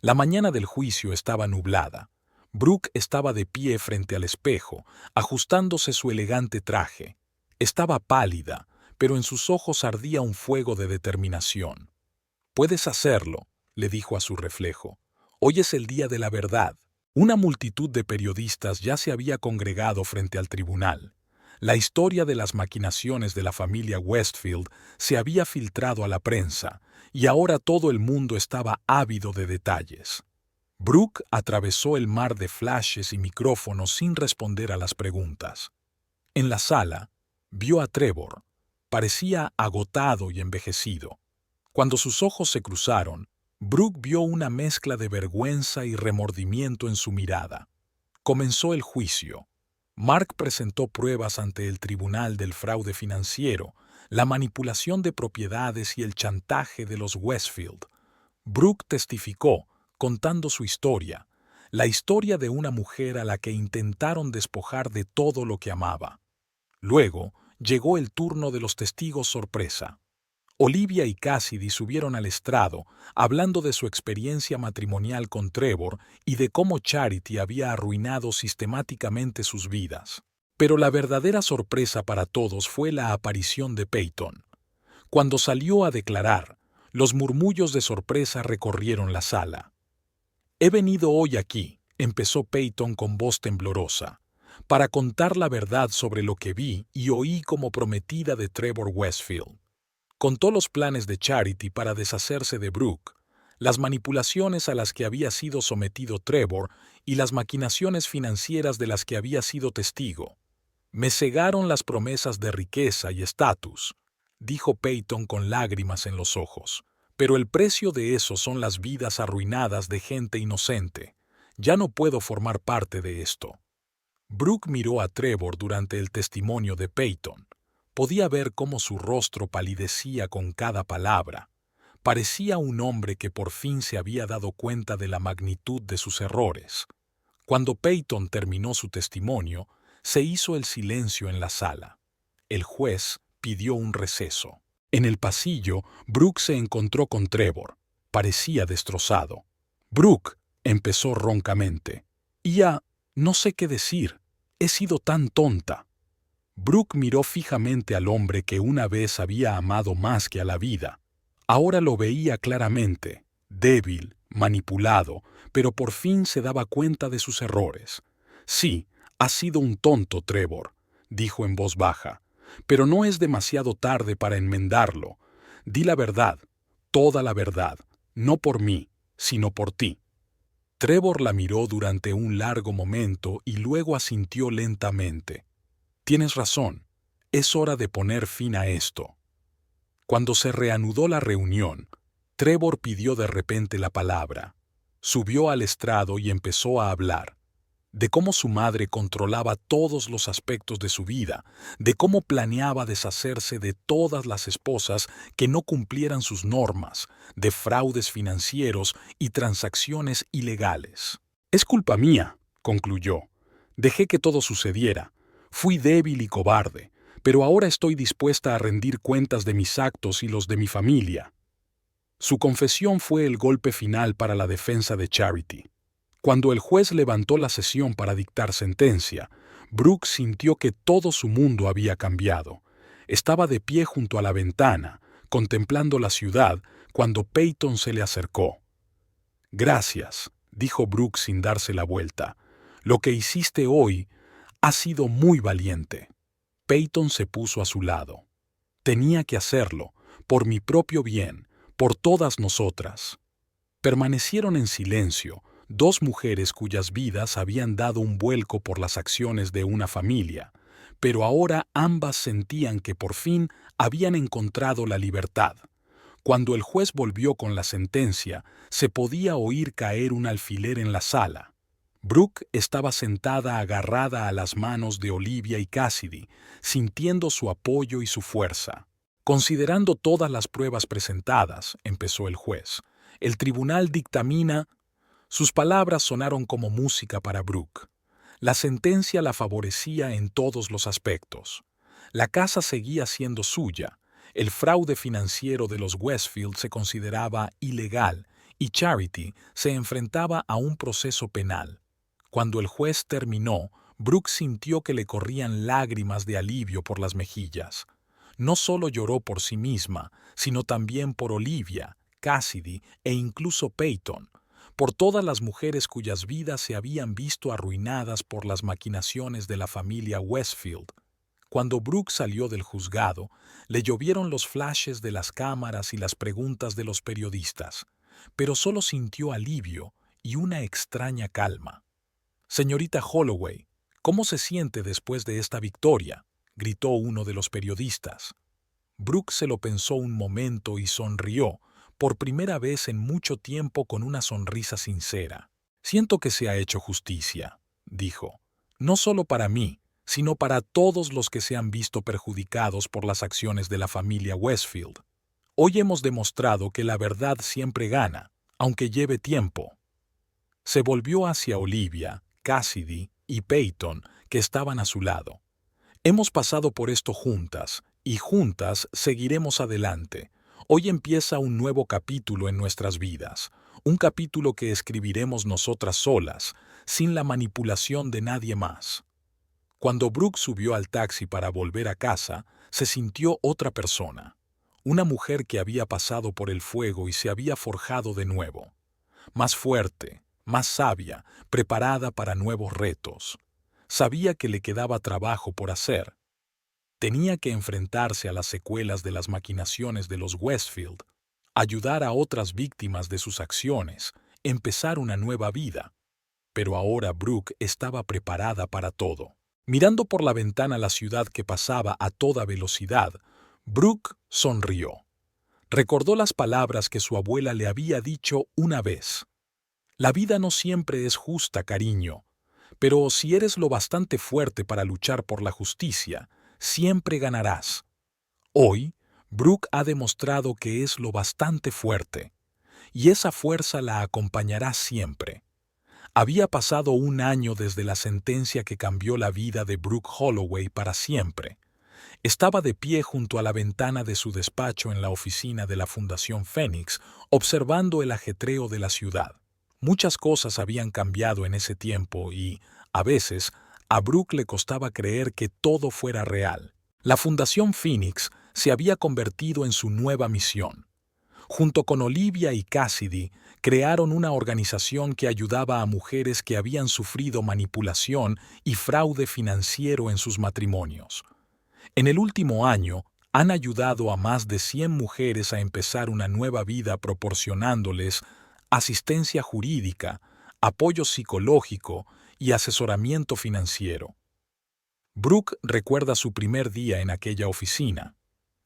Speaker 1: La mañana del juicio estaba nublada. Brooke estaba de pie frente al espejo, ajustándose su elegante traje. Estaba pálida, pero en sus ojos ardía un fuego de determinación. «Puedes hacerlo», le dijo a su reflejo. «Hoy es el día de la verdad». Una multitud de periodistas ya se había congregado frente al tribunal. La historia de las maquinaciones de la familia Westfield se había filtrado a la prensa, y ahora todo el mundo estaba ávido de detalles. Brooke atravesó el mar de flashes y micrófonos sin responder a las preguntas. En la sala, vio a Trevor. Parecía agotado y envejecido. Cuando sus ojos se cruzaron, Brooke vio una mezcla de vergüenza y remordimiento en su mirada. Comenzó el juicio. Mark presentó pruebas ante el Tribunal del Fraude Financiero, la manipulación de propiedades y el chantaje de los Westfield. Brooke testificó, contando su historia, la historia de una mujer a la que intentaron despojar de todo lo que amaba. Luego, llegó el turno de los testigos sorpresa. Olivia y Cassidy subieron al estrado, hablando de su experiencia matrimonial con Trevor y de cómo Charity había arruinado sistemáticamente sus vidas. Pero la verdadera sorpresa para todos fue la aparición de Peyton. Cuando salió a declarar, los murmullos de sorpresa recorrieron la sala. «He venido hoy aquí», empezó Peyton con voz temblorosa, «para contar la verdad sobre lo que vi y oí como prometida de Trevor Westfield». Contó los planes de Charity para deshacerse de Brooke, las manipulaciones a las que había sido sometido Trevor y las maquinaciones financieras de las que había sido testigo. «Me cegaron las promesas de riqueza y estatus», dijo Peyton con lágrimas en los ojos. «Pero el precio de eso son las vidas arruinadas de gente inocente. Ya no puedo formar parte de esto». Brooke miró a Trevor durante el testimonio de Peyton. Podía ver cómo su rostro palidecía con cada palabra. Parecía un hombre que por fin se había dado cuenta de la magnitud de sus errores. Cuando Peyton terminó su testimonio, se hizo el silencio en la sala. El juez pidió un receso. En el pasillo, Brooke se encontró con Trevor. Parecía destrozado. «Brooke», empezó roncamente. «Ya, no sé qué decir. He sido tan tonta». Brooke miró fijamente al hombre que una vez había amado más que a la vida. Ahora lo veía claramente, débil, manipulado, pero por fin se daba cuenta de sus errores. «Sí, has sido un tonto, Trevor», dijo en voz baja, «pero no es demasiado tarde para enmendarlo. Di la verdad, toda la verdad, no por mí, sino por ti». Trevor la miró durante un largo momento y luego asintió lentamente. «Tienes razón, es hora de poner fin a esto». Cuando se reanudó la reunión, Trevor pidió de repente la palabra. Subió al estrado y empezó a hablar. De cómo su madre controlaba todos los aspectos de su vida, de cómo planeaba deshacerse de todas las esposas que no cumplieran sus normas, de fraudes financieros y transacciones ilegales. «Es culpa mía», concluyó. «Dejé que todo sucediera. Fui débil y cobarde, pero ahora estoy dispuesta a rendir cuentas de mis actos y los de mi familia». Su confesión fue el golpe final para la defensa de Charity. Cuando el juez levantó la sesión para dictar sentencia, Brooke sintió que todo su mundo había cambiado. Estaba de pie junto a la ventana, contemplando la ciudad, cuando Peyton se le acercó. «Gracias», dijo Brooke sin darse la vuelta. «Lo que hiciste hoy ha sido muy valiente». Peyton se puso a su lado. «Tenía que hacerlo, por mi propio bien, por todas nosotras». Permanecieron en silencio, dos mujeres cuyas vidas habían dado un vuelco por las acciones de una familia, pero ahora ambas sentían que por fin habían encontrado la libertad. Cuando el juez volvió con la sentencia, se podía oír caer un alfiler en la sala. Brooke estaba sentada agarrada a las manos de Olivia y Cassidy, sintiendo su apoyo y su fuerza. «Considerando todas las pruebas presentadas», empezó el juez, «el tribunal dictamina». Sus palabras sonaron como música para Brooke. La sentencia la favorecía en todos los aspectos. La casa seguía siendo suya, el fraude financiero de los Westfield se consideraba ilegal y Charity se enfrentaba a un proceso penal. Cuando el juez terminó, Brooke sintió que le corrían lágrimas de alivio por las mejillas. No solo lloró por sí misma, sino también por Olivia, Cassidy e incluso Peyton, por todas las mujeres cuyas vidas se habían visto arruinadas por las maquinaciones de la familia Westfield. Cuando Brooke salió del juzgado, le llovieron los flashes de las cámaras y las preguntas de los periodistas, pero solo sintió alivio y una extraña calma. «Señorita Holloway, ¿cómo se siente después de esta victoria?», gritó uno de los periodistas. Brooke se lo pensó un momento y sonrió, por primera vez en mucho tiempo con una sonrisa sincera. «Siento que se ha hecho justicia», dijo. «No solo para mí, sino para todos los que se han visto perjudicados por las acciones de la familia Westfield. Hoy hemos demostrado que la verdad siempre gana, aunque lleve tiempo. Se volvió hacia Olivia, Cassidy y Peyton, que estaban a su lado. Hemos pasado por esto juntas, y juntas seguiremos adelante. Hoy empieza un nuevo capítulo en nuestras vidas, un capítulo que escribiremos nosotras solas, sin la manipulación de nadie más. Cuando Brooke subió al taxi para volver a casa, se sintió otra persona. Una mujer que había pasado por el fuego y se había forjado de nuevo. Más fuerte, más sabia, preparada para nuevos retos. Sabía que le quedaba trabajo por hacer. Tenía que enfrentarse a las secuelas de las maquinaciones de los Westfield, ayudar a otras víctimas de sus acciones, empezar una nueva vida. Pero ahora Brooke estaba preparada para todo. Mirando por la ventana la ciudad que pasaba a toda velocidad, Brooke sonrió. Recordó las palabras que su abuela le había dicho una vez. La vida no siempre es justa, cariño, pero si eres lo bastante fuerte para luchar por la justicia, siempre ganarás. Hoy, Brooke ha demostrado que es lo bastante fuerte, y esa fuerza la acompañará siempre. Había pasado un año desde la sentencia que cambió la vida de Brooke Holloway para siempre. Estaba de pie junto a la ventana de su despacho en la oficina de la Fundación Phoenix, observando el ajetreo de la ciudad. Muchas cosas habían cambiado en ese tiempo y, a veces, a Brooke le costaba creer que todo fuera real. La Fundación Phoenix se había convertido en su nueva misión. Junto con Olivia y Cassidy, crearon una organización que ayudaba a mujeres que habían sufrido manipulación y fraude financiero en sus matrimonios. En el último año, han ayudado a más de 100 mujeres a empezar una nueva vida proporcionándoles asistencia jurídica, apoyo psicológico y asesoramiento financiero. Brooke recuerda su primer día en aquella oficina.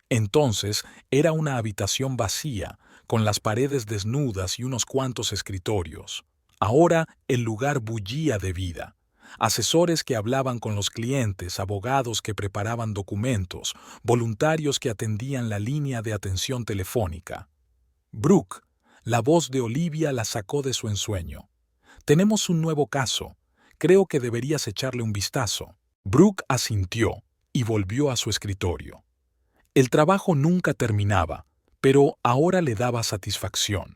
Speaker 1: Entonces era una habitación vacía, con las paredes desnudas y unos cuantos escritorios. Ahora el lugar bullía de vida. Asesores que hablaban con los clientes, abogados que preparaban documentos, voluntarios que atendían la línea de atención telefónica. Brooke, la voz de Olivia la sacó de su ensueño. «Tenemos un nuevo caso. Creo que deberías echarle un vistazo». Brooke asintió y volvió a su escritorio. El trabajo nunca terminaba, pero ahora le daba satisfacción.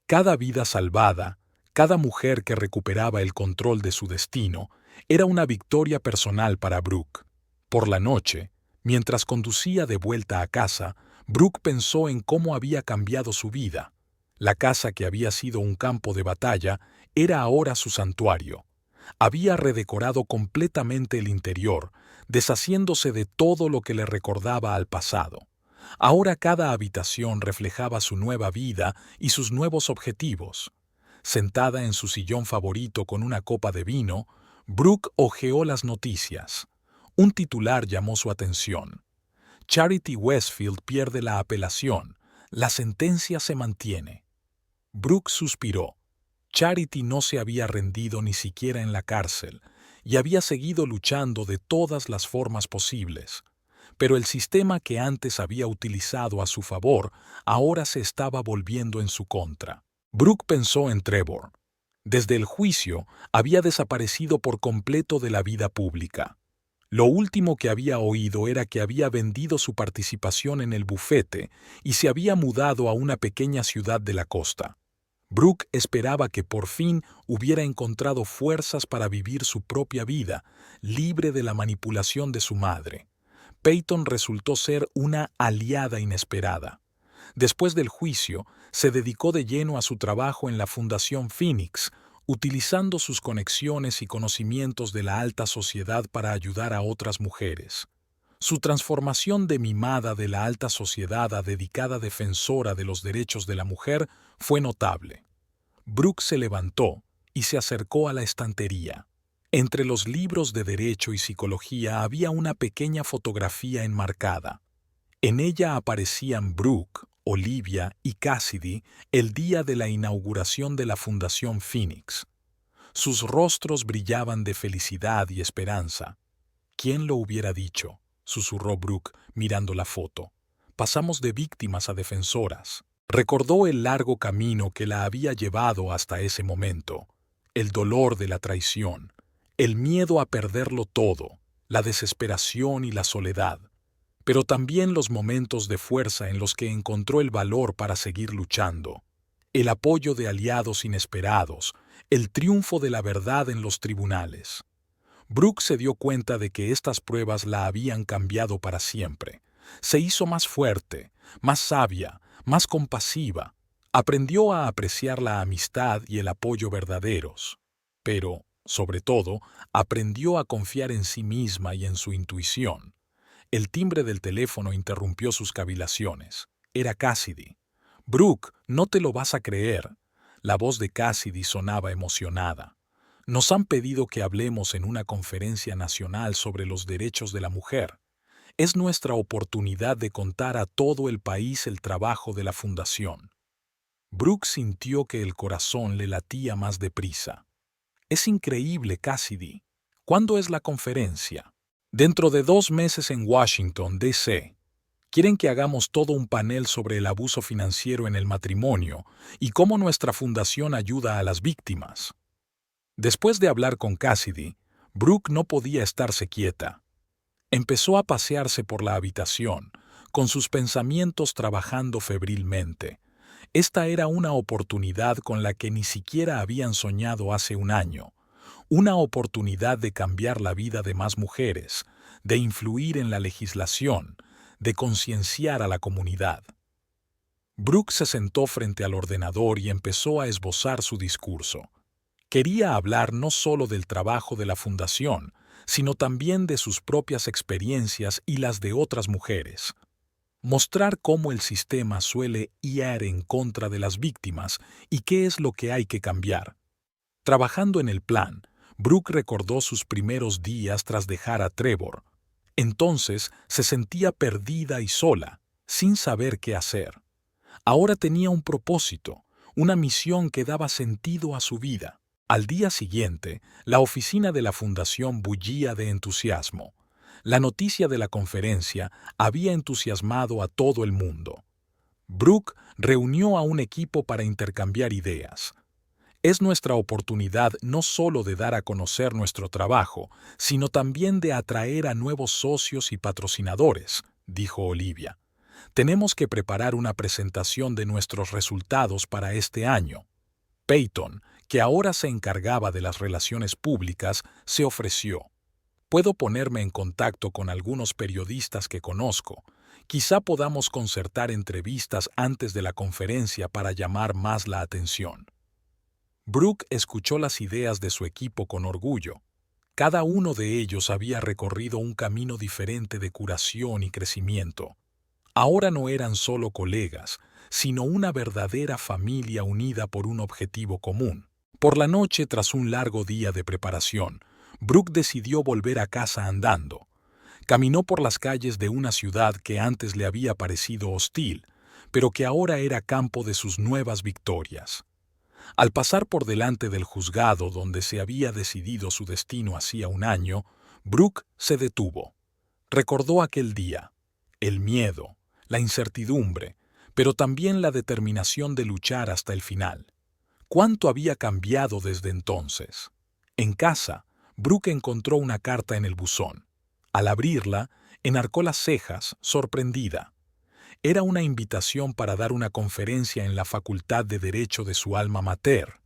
Speaker 1: Cada vida salvada, cada mujer que recuperaba el control de su destino, era una victoria personal para Brooke. Por la noche, mientras conducía de vuelta a casa, Brooke pensó en cómo había cambiado su vida. La casa que había sido un campo de batalla era ahora su santuario. Había redecorado completamente el interior, deshaciéndose de todo lo que le recordaba al pasado. Ahora cada habitación reflejaba su nueva vida y sus nuevos objetivos. Sentada en su sillón favorito con una copa de vino, Brooke hojeó las noticias. Un titular llamó su atención. Charity Westfield pierde la apelación. La sentencia se mantiene. Brooke suspiró. Charity no se había rendido ni siquiera en la cárcel y había seguido luchando de todas las formas posibles. Pero el sistema que antes había utilizado a su favor ahora se estaba volviendo en su contra. Brooke pensó en Trevor. Desde el juicio había desaparecido por completo de la vida pública. Lo último que había oído era que había vendido su participación en el bufete y se había mudado a una pequeña ciudad de la costa. Brooke esperaba que por fin hubiera encontrado fuerzas para vivir su propia vida, libre de la manipulación de su madre. Peyton resultó ser una aliada inesperada. Después del juicio, se dedicó de lleno a su trabajo en la Fundación Phoenix, utilizando sus conexiones y conocimientos de la alta sociedad para ayudar a otras mujeres. Su transformación de mimada de la alta sociedad a dedicada defensora de los derechos de la mujer fue notable. Brooke se levantó y se acercó a la estantería. Entre los libros de Derecho y Psicología había una pequeña fotografía enmarcada. En ella aparecían Brooke, Olivia y Cassidy el día de la inauguración de la Fundación Phoenix. Sus rostros brillaban de felicidad y esperanza. ¿Quién lo hubiera dicho?, susurró Brooke mirando la foto. Pasamos de víctimas a defensoras. Recordó el largo camino que la había llevado hasta ese momento, el dolor de la traición, el miedo a perderlo todo, la desesperación y la soledad, pero también los momentos de fuerza en los que encontró el valor para seguir luchando, el apoyo de aliados inesperados, el triunfo de la verdad en los tribunales. Brooke se dio cuenta de que estas pruebas la habían cambiado para siempre. Se hizo más fuerte, más sabia, más compasiva. Aprendió a apreciar la amistad y el apoyo verdaderos. Pero, sobre todo, aprendió a confiar en sí misma y en su intuición. El timbre del teléfono interrumpió sus cavilaciones. Era Cassidy. «Brooke, no te lo vas a creer». La voz de Cassidy sonaba emocionada. «Nos han pedido que hablemos en una conferencia nacional sobre los derechos de la mujer. Es nuestra oportunidad de contar a todo el país el trabajo de la fundación». Brooke sintió que el corazón le latía más deprisa. «Es increíble, Cassidy. ¿Cuándo es la conferencia?» «Dentro de 2 meses en Washington, D.C. Quieren que hagamos todo un panel sobre el abuso financiero en el matrimonio y cómo nuestra fundación ayuda a las víctimas». Después de hablar con Cassidy, Brooke no podía estarse quieta. Empezó a pasearse por la habitación, con sus pensamientos trabajando febrilmente. Esta era una oportunidad con la que ni siquiera habían soñado hace un año. Una oportunidad de cambiar la vida de más mujeres, de influir en la legislación, de concienciar a la comunidad. Brooke se sentó frente al ordenador y empezó a esbozar su discurso. Quería hablar no solo del trabajo de la fundación, sino también de sus propias experiencias y las de otras mujeres. Mostrar cómo el sistema suele ir en contra de las víctimas y qué es lo que hay que cambiar. Trabajando en el plan, Brooke recordó sus primeros días tras dejar a Trevor. Entonces se sentía perdida y sola, sin saber qué hacer. Ahora tenía un propósito, una misión que daba sentido a su vida. Al día siguiente, la oficina de la fundación bullía de entusiasmo. La noticia de la conferencia había entusiasmado a todo el mundo. Brooke reunió a un equipo para intercambiar ideas. Es nuestra oportunidad no solo de dar a conocer nuestro trabajo, sino también de atraer a nuevos socios y patrocinadores, dijo Olivia. Tenemos que preparar una presentación de nuestros resultados para este año. Peyton, que ahora se encargaba de las relaciones públicas, se ofreció. Puedo ponerme en contacto con algunos periodistas que conozco. Quizá podamos concertar entrevistas antes de la conferencia para llamar más la atención. Brooke escuchó las ideas de su equipo con orgullo. Cada uno de ellos había recorrido un camino diferente de curación y crecimiento. Ahora no eran solo colegas, sino una verdadera familia unida por un objetivo común. Por la noche, tras un largo día de preparación, Brooke decidió volver a casa andando. Caminó por las calles de una ciudad que antes le había parecido hostil, pero que ahora era campo de sus nuevas victorias. Al pasar por delante del juzgado donde se había decidido su destino hacía un año, Brooke se detuvo. Recordó aquel día, el miedo, la incertidumbre, pero también la determinación de luchar hasta el final. ¿Cuánto había cambiado desde entonces? En casa, Brooke encontró una carta en el buzón. Al abrirla, enarcó las cejas, sorprendida. Era una invitación para dar una conferencia en la Facultad de Derecho de su alma mater.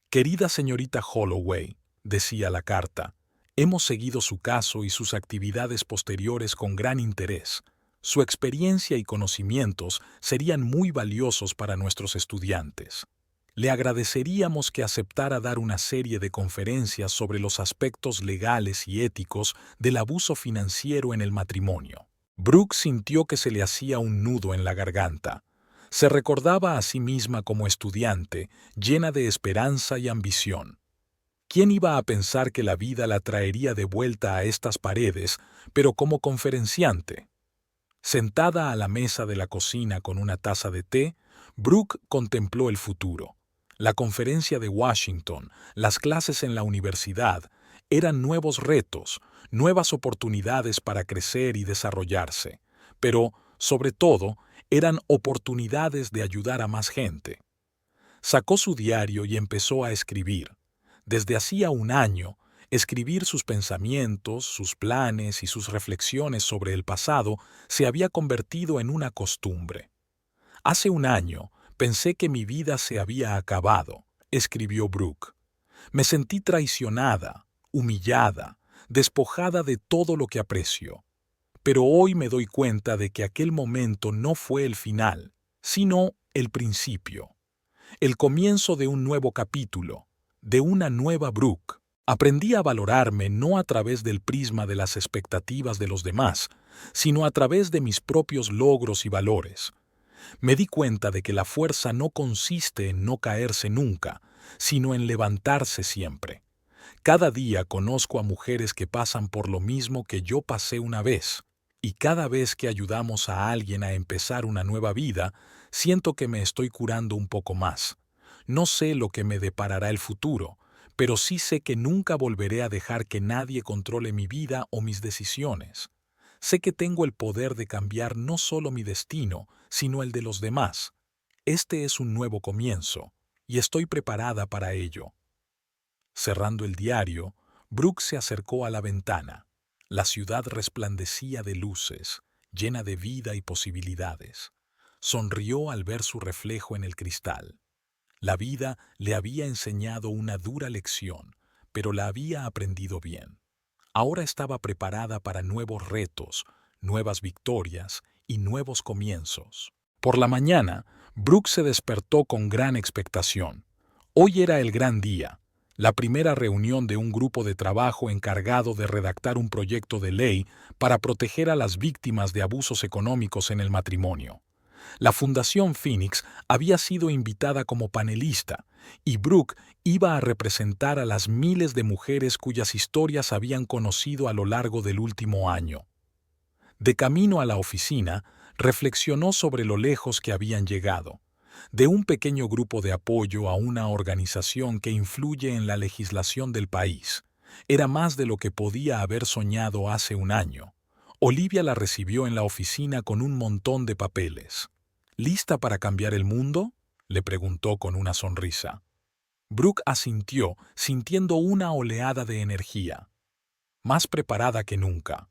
Speaker 1: «Querida señorita Holloway», decía la carta, «hemos seguido su caso y sus actividades posteriores con gran interés. Su experiencia y conocimientos serían muy valiosos para nuestros estudiantes. Le agradeceríamos que aceptara dar una serie de conferencias sobre los aspectos legales y éticos del abuso financiero en el matrimonio». Brooke sintió que se le hacía un nudo en la garganta. Se recordaba a sí misma como estudiante, llena de esperanza y ambición. ¿Quién iba a pensar que la vida la traería de vuelta a estas paredes, pero como conferenciante? Sentada a la mesa de la cocina con una taza de té, Brooke contempló el futuro. La conferencia de Washington, las clases en la universidad, Eran nuevos retos, nuevas oportunidades para crecer y desarrollarse, pero, sobre todo, eran oportunidades de ayudar a más gente. Sacó su diario y empezó a escribir. Desde hacía un año, escribir sus pensamientos, sus planes y sus reflexiones sobre el pasado se había convertido en una costumbre. Hace un año pensé que mi vida se había acabado, escribió Brooke. Me sentí traicionada, humillada, despojada de todo lo que aprecio. Pero hoy me doy cuenta de que aquel momento no fue el final, sino el principio. El comienzo de un nuevo capítulo, de una nueva Brooke. Aprendí a valorarme no a través del prisma de las expectativas de los demás, sino a través de mis propios logros y valores. Me di cuenta de que la fuerza no consiste en no caerse nunca, sino en levantarse siempre. Cada día conozco a mujeres que pasan por lo mismo que yo pasé una vez, y cada vez que ayudamos a alguien a empezar una nueva vida, siento que me estoy curando un poco más. No sé lo que me deparará el futuro, pero sí sé que nunca volveré a dejar que nadie controle mi vida o mis decisiones. Sé que tengo el poder de cambiar no solo mi destino, sino el de los demás. Este es un nuevo comienzo, y estoy preparada para ello. Cerrando el diario, Brooke se acercó a la ventana. La ciudad resplandecía de luces, llena de vida y posibilidades. Sonrió al ver su reflejo en el cristal. La vida le había enseñado una dura lección, pero la había aprendido bien. Ahora estaba preparada para nuevos retos, nuevas victorias y nuevos comienzos. Por la mañana, Brooke se despertó con gran expectación. Hoy era el gran día, la primera reunión de un grupo de trabajo encargado de redactar un proyecto de ley para proteger a las víctimas de abusos económicos en el matrimonio. La Fundación Phoenix había sido invitada como panelista, y Brooke iba a representar a las miles de mujeres cuyas historias habían conocido a lo largo del último año. De camino a la oficina, reflexionó sobre lo lejos que habían llegado, de un pequeño grupo de apoyo a una organización que influye en la legislación del país. Era más de lo que podía haber soñado hace un año. Olivia la recibió en la oficina con un montón de papeles. ¿Lista para cambiar el mundo?, le preguntó con una sonrisa. Brooke asintió, sintiendo una oleada de energía. Más preparada que nunca.